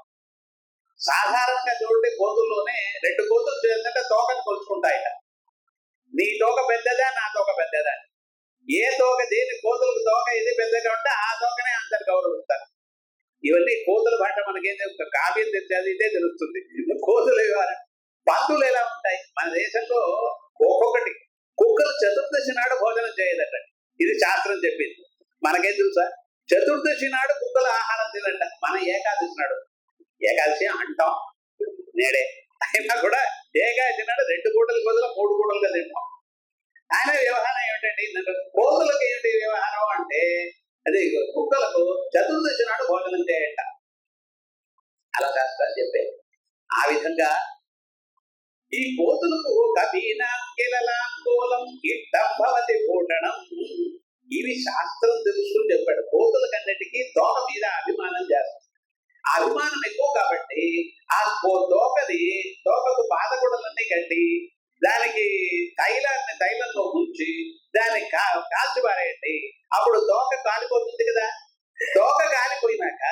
సాధారణంగా చూడండి, కోతుల్లోనే 2 కోతులు చేస్తుంటే తోకను కొలుచుకుంటాయట. నీ తోక పెద్దదా, నా తోక పెద్దదా, ఏ తోక దేని కోతులకు తోక ఇది పెద్దగా ఉంటే ఆ తోకనే అందరు గౌరవిస్తారు. ఇవన్నీ కోతుల భాష మనకేం తెలుస్తుంది, కావ్యం చదివితే తెలుస్తుంది. కోతులు పందులు ఎలా ఉంటాయి మన దేశంలో? ఒక్కొక్కటి కుక్కలు చతుర్దశి నాడు భోజనం చేయదట, ఇది శాస్త్రం చెప్పింది. మనకేం తెలుసా? చతుర్దశి నాడు కుక్కలు ఆహారం తినంట, మన ఏకాదశి నాడు, ఏకాదశి అంటాం నేడే, అయినా కూడా ఏకాదశి నాడు 2 పూటలకు బదులు 3 పూటలుగా తింటాం. ఆయన వ్యవహారం ఏమిటండి, కోతులకు ఏమిటి వ్యవహారం అంటే అది కుక్కలకు చతుర్దశి నాడు భోజనం చేయట, అలా శాస్త్రాలు చెప్పారు. ఆ విధంగా ఈ కోతులకు కవీనాంకిలలాందోళం ఇట్టం భవతి భూషణం, ఇవి శాస్త్రం తెలుసుకుని చెప్పాడు. కోతులకన్నిటికీ తోక మీద అభిమానం చేస్తారు. ఆ అభిమానం ఎక్కువ కాబట్టి ఆ తోకకు పాదగుడలన్నీ కట్టి దానికి తైలంలో ఉంచి దాన్ని కాల్చి పారేయండి, అప్పుడు తోక కాలిపోతుంది కదా. తోక కాలిపోయినాక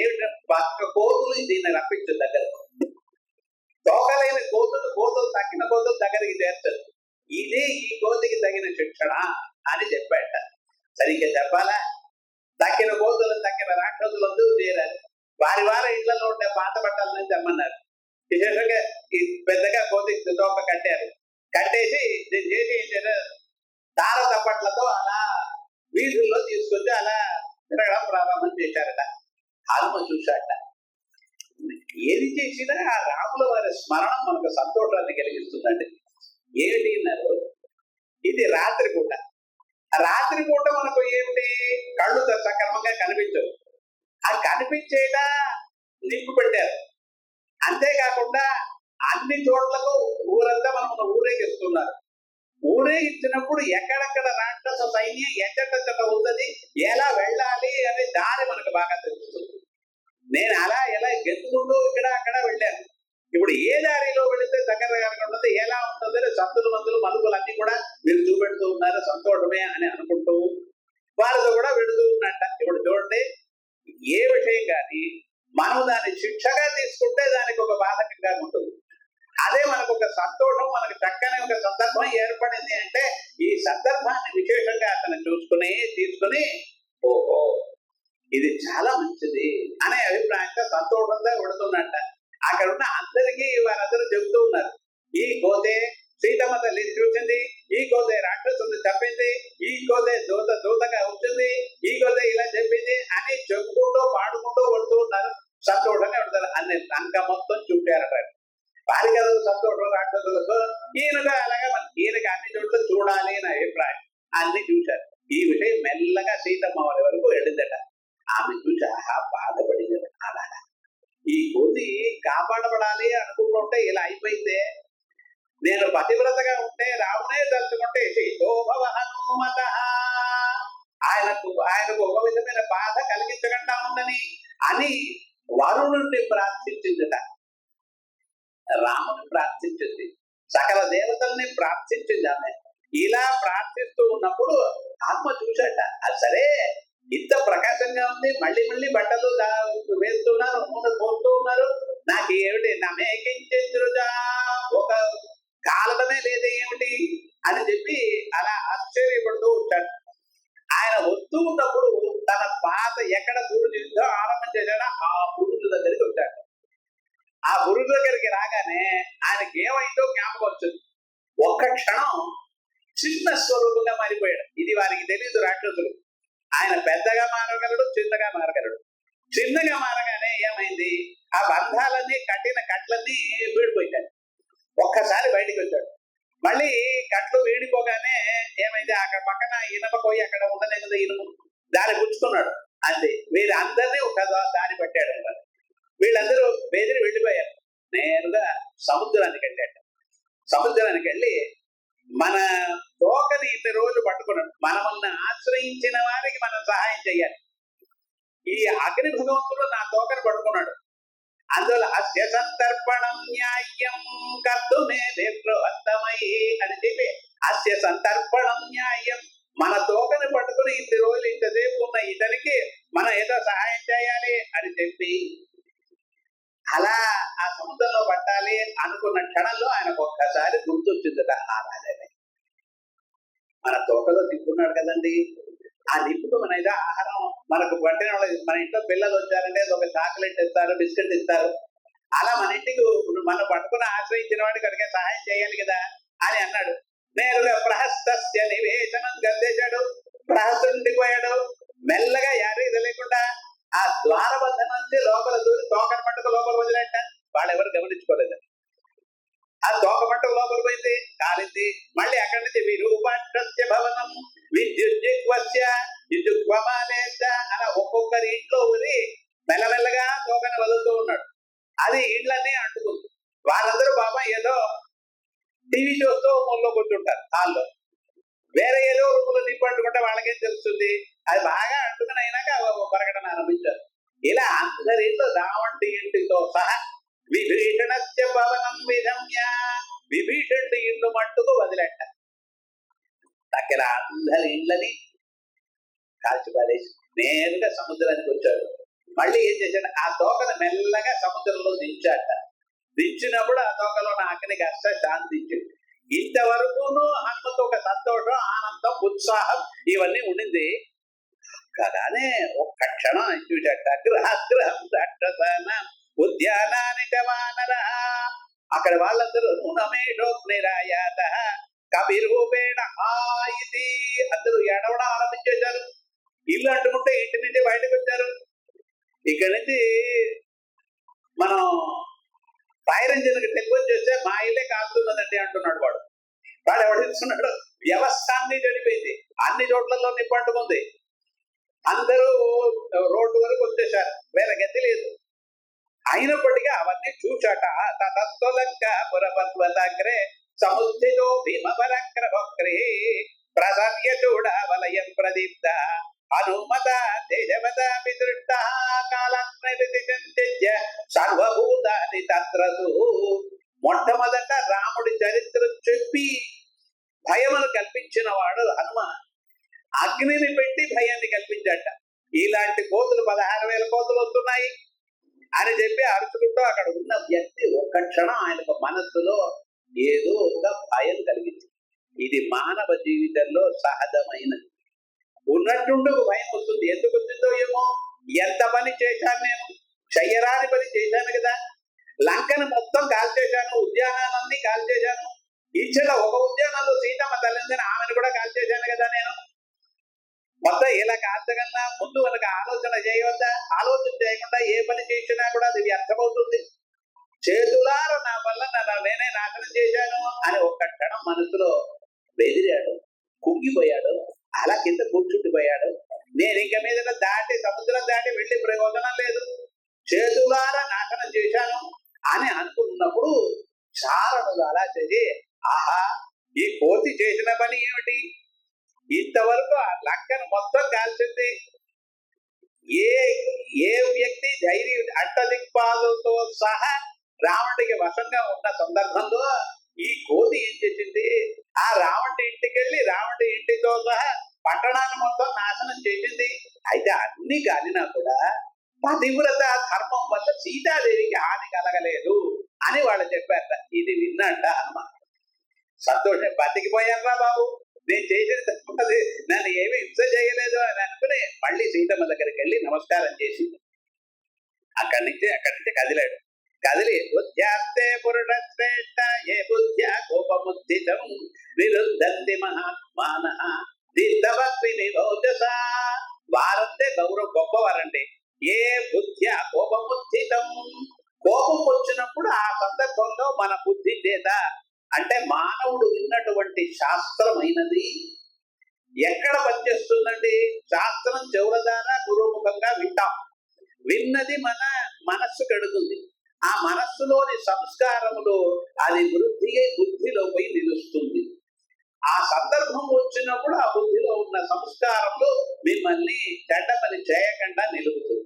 ఏమిటంటే పక్క కోతులు దీన్ని రప్పించు దగ్గర, తోకలేని కోతులు తక్కిన కోతులు దగ్గరికి చేర్చదు. ఇదే ఈ కోతికి తగిన శిక్షణ అని చెప్పాట. సరిగ్గా చెప్పాలా, తక్కిన కోతులు తక్కిన రాక్షసులందరూ చేరారు. వారి ఇళ్లలో ఉండే పాత బట్టలని తెమ్మన్నారు. విశేషంగా ఈ పెద్దగా కోతికి తోక కట్టారు. కట్టేసి దీన్ని చేసి ఏం చేశారు, తార తప్పట్లతో అలా వీధుల్లో తీసుకొచ్చి అలా తిరగడం ప్రారంభం చేశారట. హనుమ చూశాట. ఏది చేసినా ఆ రాముల వారి స్మరణం మనకు సంతోషాన్ని కలిగిస్తుందండి. ఏమిటి అన్నారు, ఇది రాత్రిపూట మనకు ఏమిటి కళ్ళు సక్రమంగా కనిపించవు. ఆ కనిపించేట నిప్పు పెట్టారు. అంతేకాకుండా అన్ని చోట్లకు ఊరంతా మనం ఊరేగిస్తున్నారు. ఊరేగించినప్పుడు ఎక్కడెక్కడ రాక్షస సైన్యం ఎచ్చట ఉన్నది, ఎలా వెళ్ళాలి అనే దారి మనకు బాగా తెలుస్తుంది. నేను ఎలా గెంతుకుంటూ ఇక్కడ అక్కడ వెళ్ళాను. ఇప్పుడు ఏ దారిలో వెళితే దగ్గర ఉన్నది, ఎలా ఉంటుందని సంతులు మలుపులు అన్ని కూడా మీరు చూపెడుతూ ఉన్నారు. సంతోషమే అని అనుకుంటూ వారితో కూడా వెళుతూ ఉన్నట్ట. ఇప్పుడు చూడండి, ఏ విషయం కానీ మనం దాన్ని శిక్షగా తీసుకుంటే దానికి ఒక బాధకంగా ఉంటుంది. అదే మనకు ఒక సంతోషం, మనకు చక్కని ఒక సందర్భం ఏర్పడింది అంటే ఈ సందర్భాన్ని విశేషంగా అతను తీసుకుని ఓహో ఇది చాలా మంచిది అనే అభిప్రాయంగా సంతోషంగా వెళుతున్నట్ట. అక్కడ ఉన్న అందరికీ వారందరూ చెబుతూ ఉన్నారు, ఈ కోతే సీతమ్మ తల్లిని చూసింది, ఈ కోతే రాక్షసుని తప్పింది, ఈ కోతే దూతగా వచ్చింది, ఈ కోతే ఇలా చెప్పింది అని చెప్పుకుంటూ పాడుకుంటూ వెళుతూ ఉన్నారు. సంతోషంగా వెళ్తారు. అన్ని లంక మొత్తం చుట్టారట. వారికి అది సంతోషం రాక్షసులకు. ఈయనగా అలాగా ఈయనకి అన్ని చోట్ల చూడాలి అని అభిప్రాయం. అన్ని చూశారు. ఈ విషయం మెల్లగా సీతమ్మ వారి వరకు వెళ్ళిందట. ఆమె చూసి ఆహా బాధపడింది. అలాగా ఈ కోతి కాపాడబడాలి అనుకుంటుంటే ఇలా అయిపోయిందే, నేను పతివ్రతగా ఉంటే రామునే తలుచుకుంటే హనుమత ఆయనకు ఒక విధమైన బాధ కలిగించకుండా ఉండని అని వరుణుడిని ప్రార్థించిందట. రాముని ప్రార్థించింది, సకల దేవతల్ని ప్రార్థించింది. ఆమె ఇలా ప్రార్థిస్తూ ఉన్నప్పుడు ఆత్మ చూశాట. అది సరే, ఇంత ప్రకాశంగా ఉంది, మళ్ళీ బట్టలు వేస్తున్నారు, పోస్తూ ఉన్నారు, నాకు ఏమిటి నమేకించేంద్రుజా ఒక కాలడమే లేదు ఏమిటి అని చెప్పి అలా ఆశ్చర్యపడుతూ ఉంటాడు. ఆయన వస్తూ ఉన్నప్పుడు తన పాత ఎక్కడ పురుషుతో ఆరంభం చేశాడో ఆ పురుషుల దగ్గరికి వచ్చాడు. ఆ పురుషు దగ్గరికి రాగానే ఆయనకి ఏమైందో జ్ఞాపకం వచ్చింది. ఒక్క క్షణం చిన్న స్వరూపంగా మారిపోయాడు. ఇది వారికి తెలియదు రాక్షసులు. ఆయన పెద్దగా మారగలడు, చిన్నగా మారగలడు. చిన్నగా మారగానే ఏమైంది, ఆ బంధాలన్నీ కట్టిన కట్లన్నీ వీడిపోయాడు. ఒక్కసారి బయటికి వచ్చాడు. మళ్ళీ కట్లు వీడిపోగానే ఏమైంది, అక్కడ పక్కన ఇనప పోయి అక్కడ ఉండనే కదా ఇనుము, దాన్ని పుచ్చుకున్నాడు. అంతే, వీరందరినీ ఒక దారి పట్టాడు. వీళ్ళందరూ బెదిరి వెళ్ళిపోయారు. నేరుగా సముద్రానికి వెళ్ళాడు. సముద్రానికి వెళ్ళి మన తోకని ఇన్ని రోజులు పట్టుకున్నాడు. మనల్ని ఆశ్రయించిన వారికి మనం సహాయం చెయ్యాలి. ఈ అగ్ని భగవంతుడు నా తోకని పట్టుకున్నాడు. అందువల్ల అస్య సంతర్పణం న్యాయం కర్తుమే బృహత్తమై అని చెప్పి అస్య సంతర్పణం న్యాయం, మన తోకని పట్టుకుని ఇన్ని రోజులు ఇంతసేపు ఉన్న ఇతనికి మనం ఏదో సహాయం చేయాలి అని చెప్పి అలా ఆ సముద్రంలో పట్టాలి అనుకున్న క్షణంలో ఆయనకు ఒక్కసారి గుర్తొచ్చిందట ఆ రాజానే. మన తోకలో తిప్పున్నాడు కదండి, ఆ నిప్పుకు మన ఏదో ఆహారం మనకు పట్టిన మన ఇంట్లో పిల్లలు వచ్చారంటే ఒక చాక్లెట్ ఇస్తారు, బిస్కెట్ ఇస్తారు. అలా మన ఇంటికి మనం పట్టుకుని ఆశ్రయించిన వాడికి అడిగే సహాయం చేయాలి కదా అని అన్నాడు. నేరుగా ప్రహస్తస్య నివేశనం గద్దేశాడు. ప్రహస్తుడికి పోయాడు. మెల్లగా యారీ తెలియకుండా ఆ ద్వారబంధ నుంచి లోపల దూరి తోకను పట్టుకు లోపల వదిలేట. వాళ్ళు ఎవరు గమనించుకోలేదు. ఆ తోక పట్టుకు లోపల పోయింది. ఆ మారింది. మళ్ళీ అక్కడి నుంచి విరూపాక్షస్య భవనం విద్యుజ్జిగ్వస్య విద్యుక్వమానేత అని ఒక్కొక్కరి ఇంట్లో ఊరి మెల్లమెల్లగా తోకని వదులుతూ ఉన్నాడు. అది ఇళ్ళన్నీ అంటుకుంది. వాళ్ళందరూ బాబా ఏదో టీవీ చూస్తూ మూలలో కూర్చుంటారు హాల్లో. వేరే ఏదో రూములు నింపట్టుకుంటే వాళ్ళకేం తెలుస్తుంది. అది బాగా అంటుకుని అయినాక పరగడం ఆరంభించారు. ఇలా అందరింట్లో రావణుడి ఇంటితో సహా విభీషణస్య భవనం విధమ్య విభీషణుడి ఇల్లు మట్టుకు వదిలేట. దగ్గర అందరి ఇళ్ళని కాల్చి పారేసి నేరుగా సముద్రానికి వచ్చాడు. మళ్ళీ ఏం చేశాడు, ఆ తోకను మెల్లగా సముద్రంలో దించాట. దించినప్పుడు ఆ తోకలో అగ్ని కాస్త శాంతించింది. ఇంతవరకును హనుమతో ఒక సంతోషం, ఆనందం, ఉత్సాహం ఇవన్నీ ఉండింది. కదానే ఒక్క క్షణం చూశాట. గృహగృహం రాక్షసాన ఉద్యానాని వానర. అక్కడ వాళ్ళందరూ నూనమేషోగ్నిరాయాత కవిరూపేణ ఇది అందరూ ఎడవడం ఆరంభించేశారు. ఇల్లు అంటుకుంటే ఇంటి నుండి బయటకు వచ్చారు. ఇక్కడి నుంచి మనం ఫైర్ ఇంజిన్ కి టెలిఫోన్ చేస్తే మా ఇల్లే కాలుతున్నదండి అంటున్నాడు వాడు. వాడు ఎవడిస్తున్నాడు, వ్యవస్థ అన్ని చెడిపోయింది, అన్ని చోట్లలో నిప్పంటుకుంది. అందరూ రోడ్డు వరకు వచ్చేసారు, వేరే గతి లేదు. అయినప్పటికీ అవన్నీ చూచాట. తతత్తులంక పురపర్వతాగ్రే సముద్రితో భీమపరాక్రమక్రే ప్రసర్య చూడ వలయం ప్రదీప్త హనుమత తేజవత విదృష్ట కాలజ్ఞ సర్వభూతాని తత్రతు. మొట్టమొదట రాముడి చరిత్ర చెప్పి భయమును కల్పించిన వాడు హనుమ. అగ్నిని పెట్టి భయాన్ని కల్పించట. ఇలాంటి కోతులు 16,000 కోతులు వస్తున్నాయి అని చెప్పి అరుచుకుంటూ అక్కడ ఉన్న వ్యక్తి ఒక్క క్షణం ఆయనకు మనస్సులో ఏదో ఒక భయం కలిగింది. ఇది మానవ జీవితంలో సహజమైనది. ఉన్నట్టుండి ఒక భయం వస్తుంది. ఎందుకు వచ్చిందో ఏమో. ఎంత పని చేశాను నేను, చెయ్యరాని పని చేశాను కదా. లంకను మొత్తం కాల్చేశాను, ఉద్యానాలన్నీ కాల్చేశాను. ఇచ్చిన ఒక ఉద్యానంలో సీతమ్మ తల్లిందని ఆమెను కూడా కాల్చేశాను కదా నేను. మొత్తం ఇలా కాల్చగలనా? ముందు వాళ్ళకి ఆలోచన చేయవద్దా? ఆలోచన చేయకుండా ఏ పని చేసినా కూడా అది వ్యర్థమవుతుంది. చేతులారా నా వల్ల నేనే నాశనం చేశాను అని ఒక్క క్షణం మనసులో బెదిరాడు, కుంగిపోయాడు, అలా కింద కూర్చుండిపోయాడు. నేను ఇంక మీద దాటి సముద్రం దాటి వెళ్ళి ప్రయోజనం లేదు, చేతులారా నాశనం చేశాను అని అనుకున్నప్పుడు చారణులు అలా చేసి, ఆహా ఈ కోతి చేసిన పని ఏమిటి, ఇంతవరకు ఆ లంకను మొత్తం కాల్చింది. ఏ వ్యక్తి ధైర్యం అట్టదిక్పాలతో సహా రావణుడికి వశంగా ఉన్న సందర్భంలో ఈ కోతి ఏం చేసింది, ఆ రావణుడి ఇంటికి వెళ్ళి రావణుడి ఇంటితో సహా పట్టణాన్ని మొత్తం నాశనం చేసింది. అయితే అన్ని కాలినా కూడా పతివ్రత ధర్మం వల్ల సీతాదేవికి హాని కలగలేదు అని వాళ్ళు చెప్పారట. ఇది విన్నట్ట హనుమ సంతోషం. బతికిపోయారా బాబు, నేను చేసిన తప్పది, నన్ను ఏమి హింస చేయలేదు అని అనుకుని మళ్ళీ సీతమ్మ దగ్గరికి వెళ్ళి నమస్కారం చేసింది. అక్కడి నుంచి కదిలాడు. కదిలి బుద్ధ్యాస్తే పురుష శ్రేష్ట ఏ బుద్ధ్యా కోపముద్ధితం విరుద్ధంతి మహాత్మాన దీర్ఘభక్తి నిరోధస. వారంతే గొప్పవారండి. ఏ బుద్ధ్యా కోపముద్ధితం, కోపం వచ్చినప్పుడు ఆ సందర్భంలో మన బుద్ధి చేత, అంటే మానవుడు విన్నటువంటి శాస్త్రమైనది ఎక్కడ పనిచేస్తుందండి? శాస్త్రం చెవుల ద్వారా గురుముఖంగా వింటాం. విన్నది మన మనస్సు కడుతుంది. ఆ మనస్సులోని సంస్కారములు అది వృద్ధి బుద్ధిలో పోయి నిలుస్తుంది. ఆ సందర్భం వచ్చినప్పుడు ఆ బుద్ధిలో ఉన్న సంస్కారములు మిమ్మల్ని చెడ్డ పని చేయకుండా నిలుపుతుంది.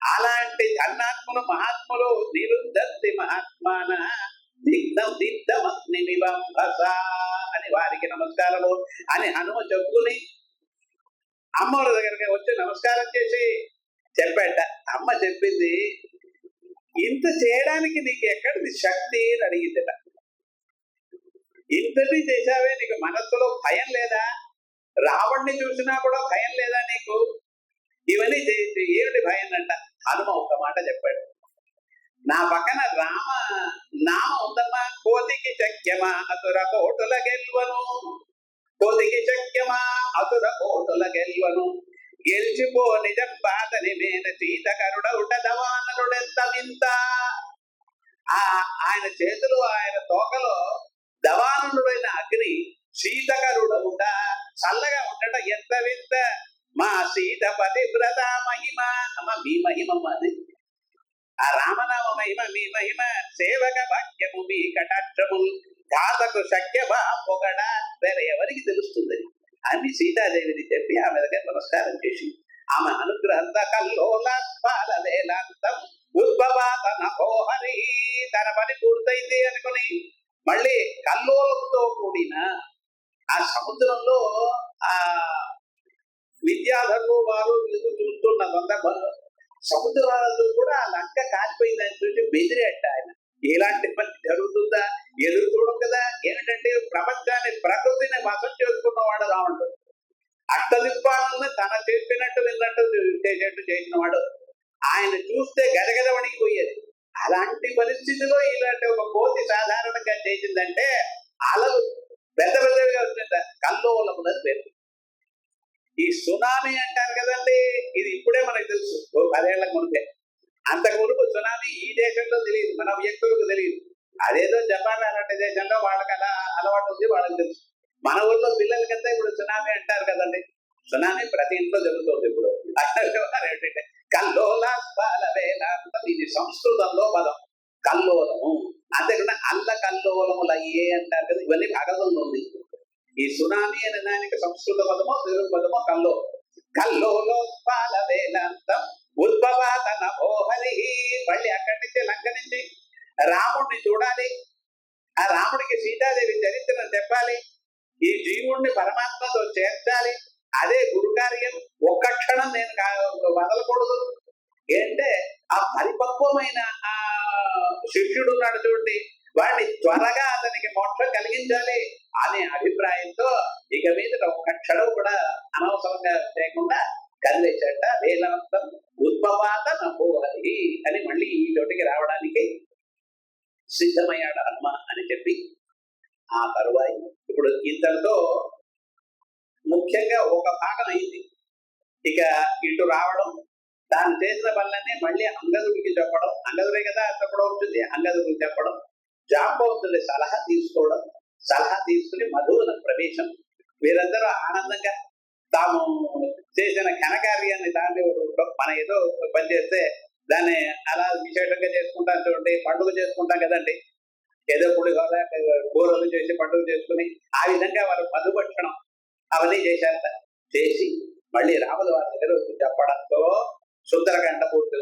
అలాంటి ధన్నాత్ములు మహాత్ములు నిరుద్ధంతి మహాత్మాన అని వారికి నమస్కారము అని హనుమ చెప్పుకుని అమ్మవారి దగ్గరికి వచ్చి నమస్కారం చేసి చెప్పాట. అమ్మ చెప్పింది, ఇంత చేయడానికి నీకు ఎక్కడిది శక్తి అని అడిగిందట. ఇంతటి చేశావే, నీకు మనస్సులో భయం లేదా? రావణ్ణి చూసినా కూడా భయం లేదా నీకు? ఇవన్నీ చేసి ఏమిటి భయం అంట? హనుమ ఒక మాట చెప్పాడు, నా పక్కన రామ నామ ఉందమ్మా. కోతికి శక్యమా అసుర కోటుల గెల్వను, కోతికి శక్యమా అసుర కోటుల గెల్వను, గెలిచిపో నిజం బాధని మేన సీత కరుడవుటదవానరుడెంత వింత. ఆయన చేతులు ఆయన తోకలో దవానుడైన అగ్ని శీతకరుడవుట చల్లగా ఉండట ఎంత వింత మా సీత పతివ్రత మహిమ అమ్మ మీ మహిమ అది ఆ రామనామ మహిమ మీ మహిమ సేవక వాక్యము మీ కటాక్షము ఘాతకు శక్యమా పొగడ వేరే ఎవరికి తెలుస్తుంది అని సీతాదేవిని చెప్పి ఆమె దగ్గర నమస్కారం చేసి ఆమె అనుగ్రహంత కల్లోలాంతం ఉద్భవాతన హరి తన పని పూర్తయింది అనుకుని మళ్ళీ కల్లోలంతో కూడిన ఆ సముద్రంలో ఆ విద్యాధరులు వారు ఎదురు చూస్తున్న సందర్భంలో సముద్రాలు కూడా ఆ లంక కాలిపోయిందని చూసి బెదిరేట ఆయన ఎలాంటి పని జరుగుతుందా ఎదురు చూడం కదా ఏమిటంటే ప్రపంచాన్ని ప్రకృతిని వశం చేసుకున్నవాడు రావణుడు అష్టదిక్పాలను తన చెప్పినట్టు విన్నట్టు చేసేట్టు చేసిన వాడు ఆయన చూస్తే గదగద వణికిపోయేది అలాంటి పరిస్థితిలో ఇలాంటి ఒక కోతి సాధారణంగా చేసిందంటే అలలు పెద్ద పెద్దవిగా వచ్చింది కల్లోలములని పేరు ఈ సునామీ అంటారు కదండి ఇది ఇప్పుడే మనకు తెలుసు 10 ఏళ్ల మునిపే అంతకు మునుపు సునామీ ఈ దేశంలో తెలియదు మన వ్యక్తులకు తెలియదు అదేదో జపాన్ అలాంటి దేశంలో వాళ్ళకి అలా అలవాటు ఉంది వాళ్ళకి తెలుసు మన ఊళ్ళో పిల్లలకంతా ఇప్పుడు సునామీ అంటారు కదండి సునామీ ప్రతి ఇంట్లో జరుగుతుంది ఇప్పుడు ఏంటంటే కల్లోల వేలాంతం ఇది సంస్కృతంలో పదం కల్లోలము అంతేకాకుండా అల్ల కల్లోలములు అయ్యే అంటారు కదా ఇవన్నీ భాగవతంలో ఉంది ఈ సునామీ అనే దానికి సంస్కృత పదమో తెలుగు పదమో కల్లోలో వేలాంతం ఉద్భవాతన హరి మళ్ళీ అక్కడి నుంచి లంక నుంచి రాముడిని చూడాలి ఆ రాముడికి సీతాదేవి చరిత్రను చెప్పాలి ఈ జీవుణ్ణి పరమాత్మతో చేర్చాలి అదే గురుకార్యం ఒక్క క్షణం నేను వదలకూడదు ఏంటంటే ఆ పరిపక్వమైన ఆ శిష్యుడు ఉన్నాడు చూడండి వాడిని త్వరగా అతనికి మోక్షం కలిగించాలి అనే అభిప్రాయంతో ఇక మీద ఒక్క క్షణం కూడా అనవసరంగా చేయకుండా కదిలేచట వేలాంతం ఉద్భవాత నపోహరి అని మళ్ళీ ఈ చోటికి రావడానికి సిద్ధమయ్యాడు హనుమ అని చెప్పి ఆ తరువాయి ఇప్పుడు ఇంతటితో ముఖ్యంగా ఒక భాగం అయింది ఇక ఇటు రావడం దాన్ని చేసిన పనులన్నీ మళ్ళీ అంగదుడికి చెప్పడం అంగదుడే కదా చెప్పడం ఉంటుంది అంగదుడికి చెప్పడం జాంబవంతుడి సలహా తీసుకోవడం సలహా తీసుకుని మధువుల ప్రవేశం వీరందరూ ఆనందంగా తాము చేసిన ఘనకార్యాన్ని దాన్ని మన ఏదో పనిచేస్తే దాన్ని అలా విశేషంగా చేసుకుంటాం చూడండి పండుగ చేసుకుంటాం కదండి ఏదో పుడిగోల కూరలు చేసి పండుగ చేసుకుని ఆ విధంగా వారు మధుభక్షణం అవన్నీ చేశారట చేసి మళ్ళీ రాముల వారి దగ్గర చెప్పడంతో సుందరకాండ పూర్తి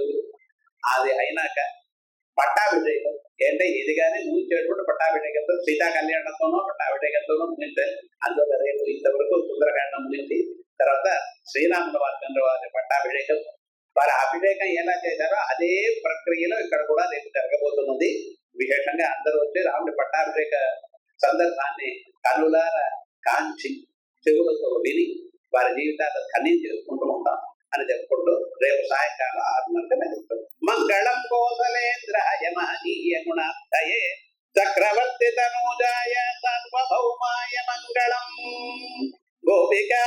అది అయినాక పట్టాభిషేకం అంటే ఇది కానీ ముగించేటువంటి పట్టాభిషేకంతో సీతా కళ్యాణంతోనో పట్టాభిషేకంతోనో ముగిస్తే అందులో రేపు ఇంతవరకు సుందరకాండం ముగించి తర్వాత శ్రీరాముల వారి పట్టాభిషేకం వారి అభిషేకం ఎలా చేశారో అదే ప్రక్రియలో ఇక్కడ కూడా రేపు జరగబోతున్నది విశేషంగా అందరూ వచ్చి రాముడి పట్టాభిషేక సందర్భాన్ని కనులార కాంచి చెవులతో విని వారి జీవితాలు ధన్యం చేసుకుంటూ ఉంటాం అని చెప్పుకుంటూ రేపు సాయంకాలం 6 గంటలకు మంగళం కోసలేంద్రాయ మహనీయ గుణార్థయే చక్రవర్తి తనూజాయ సర్వభౌమాయ మంగళం గోపికా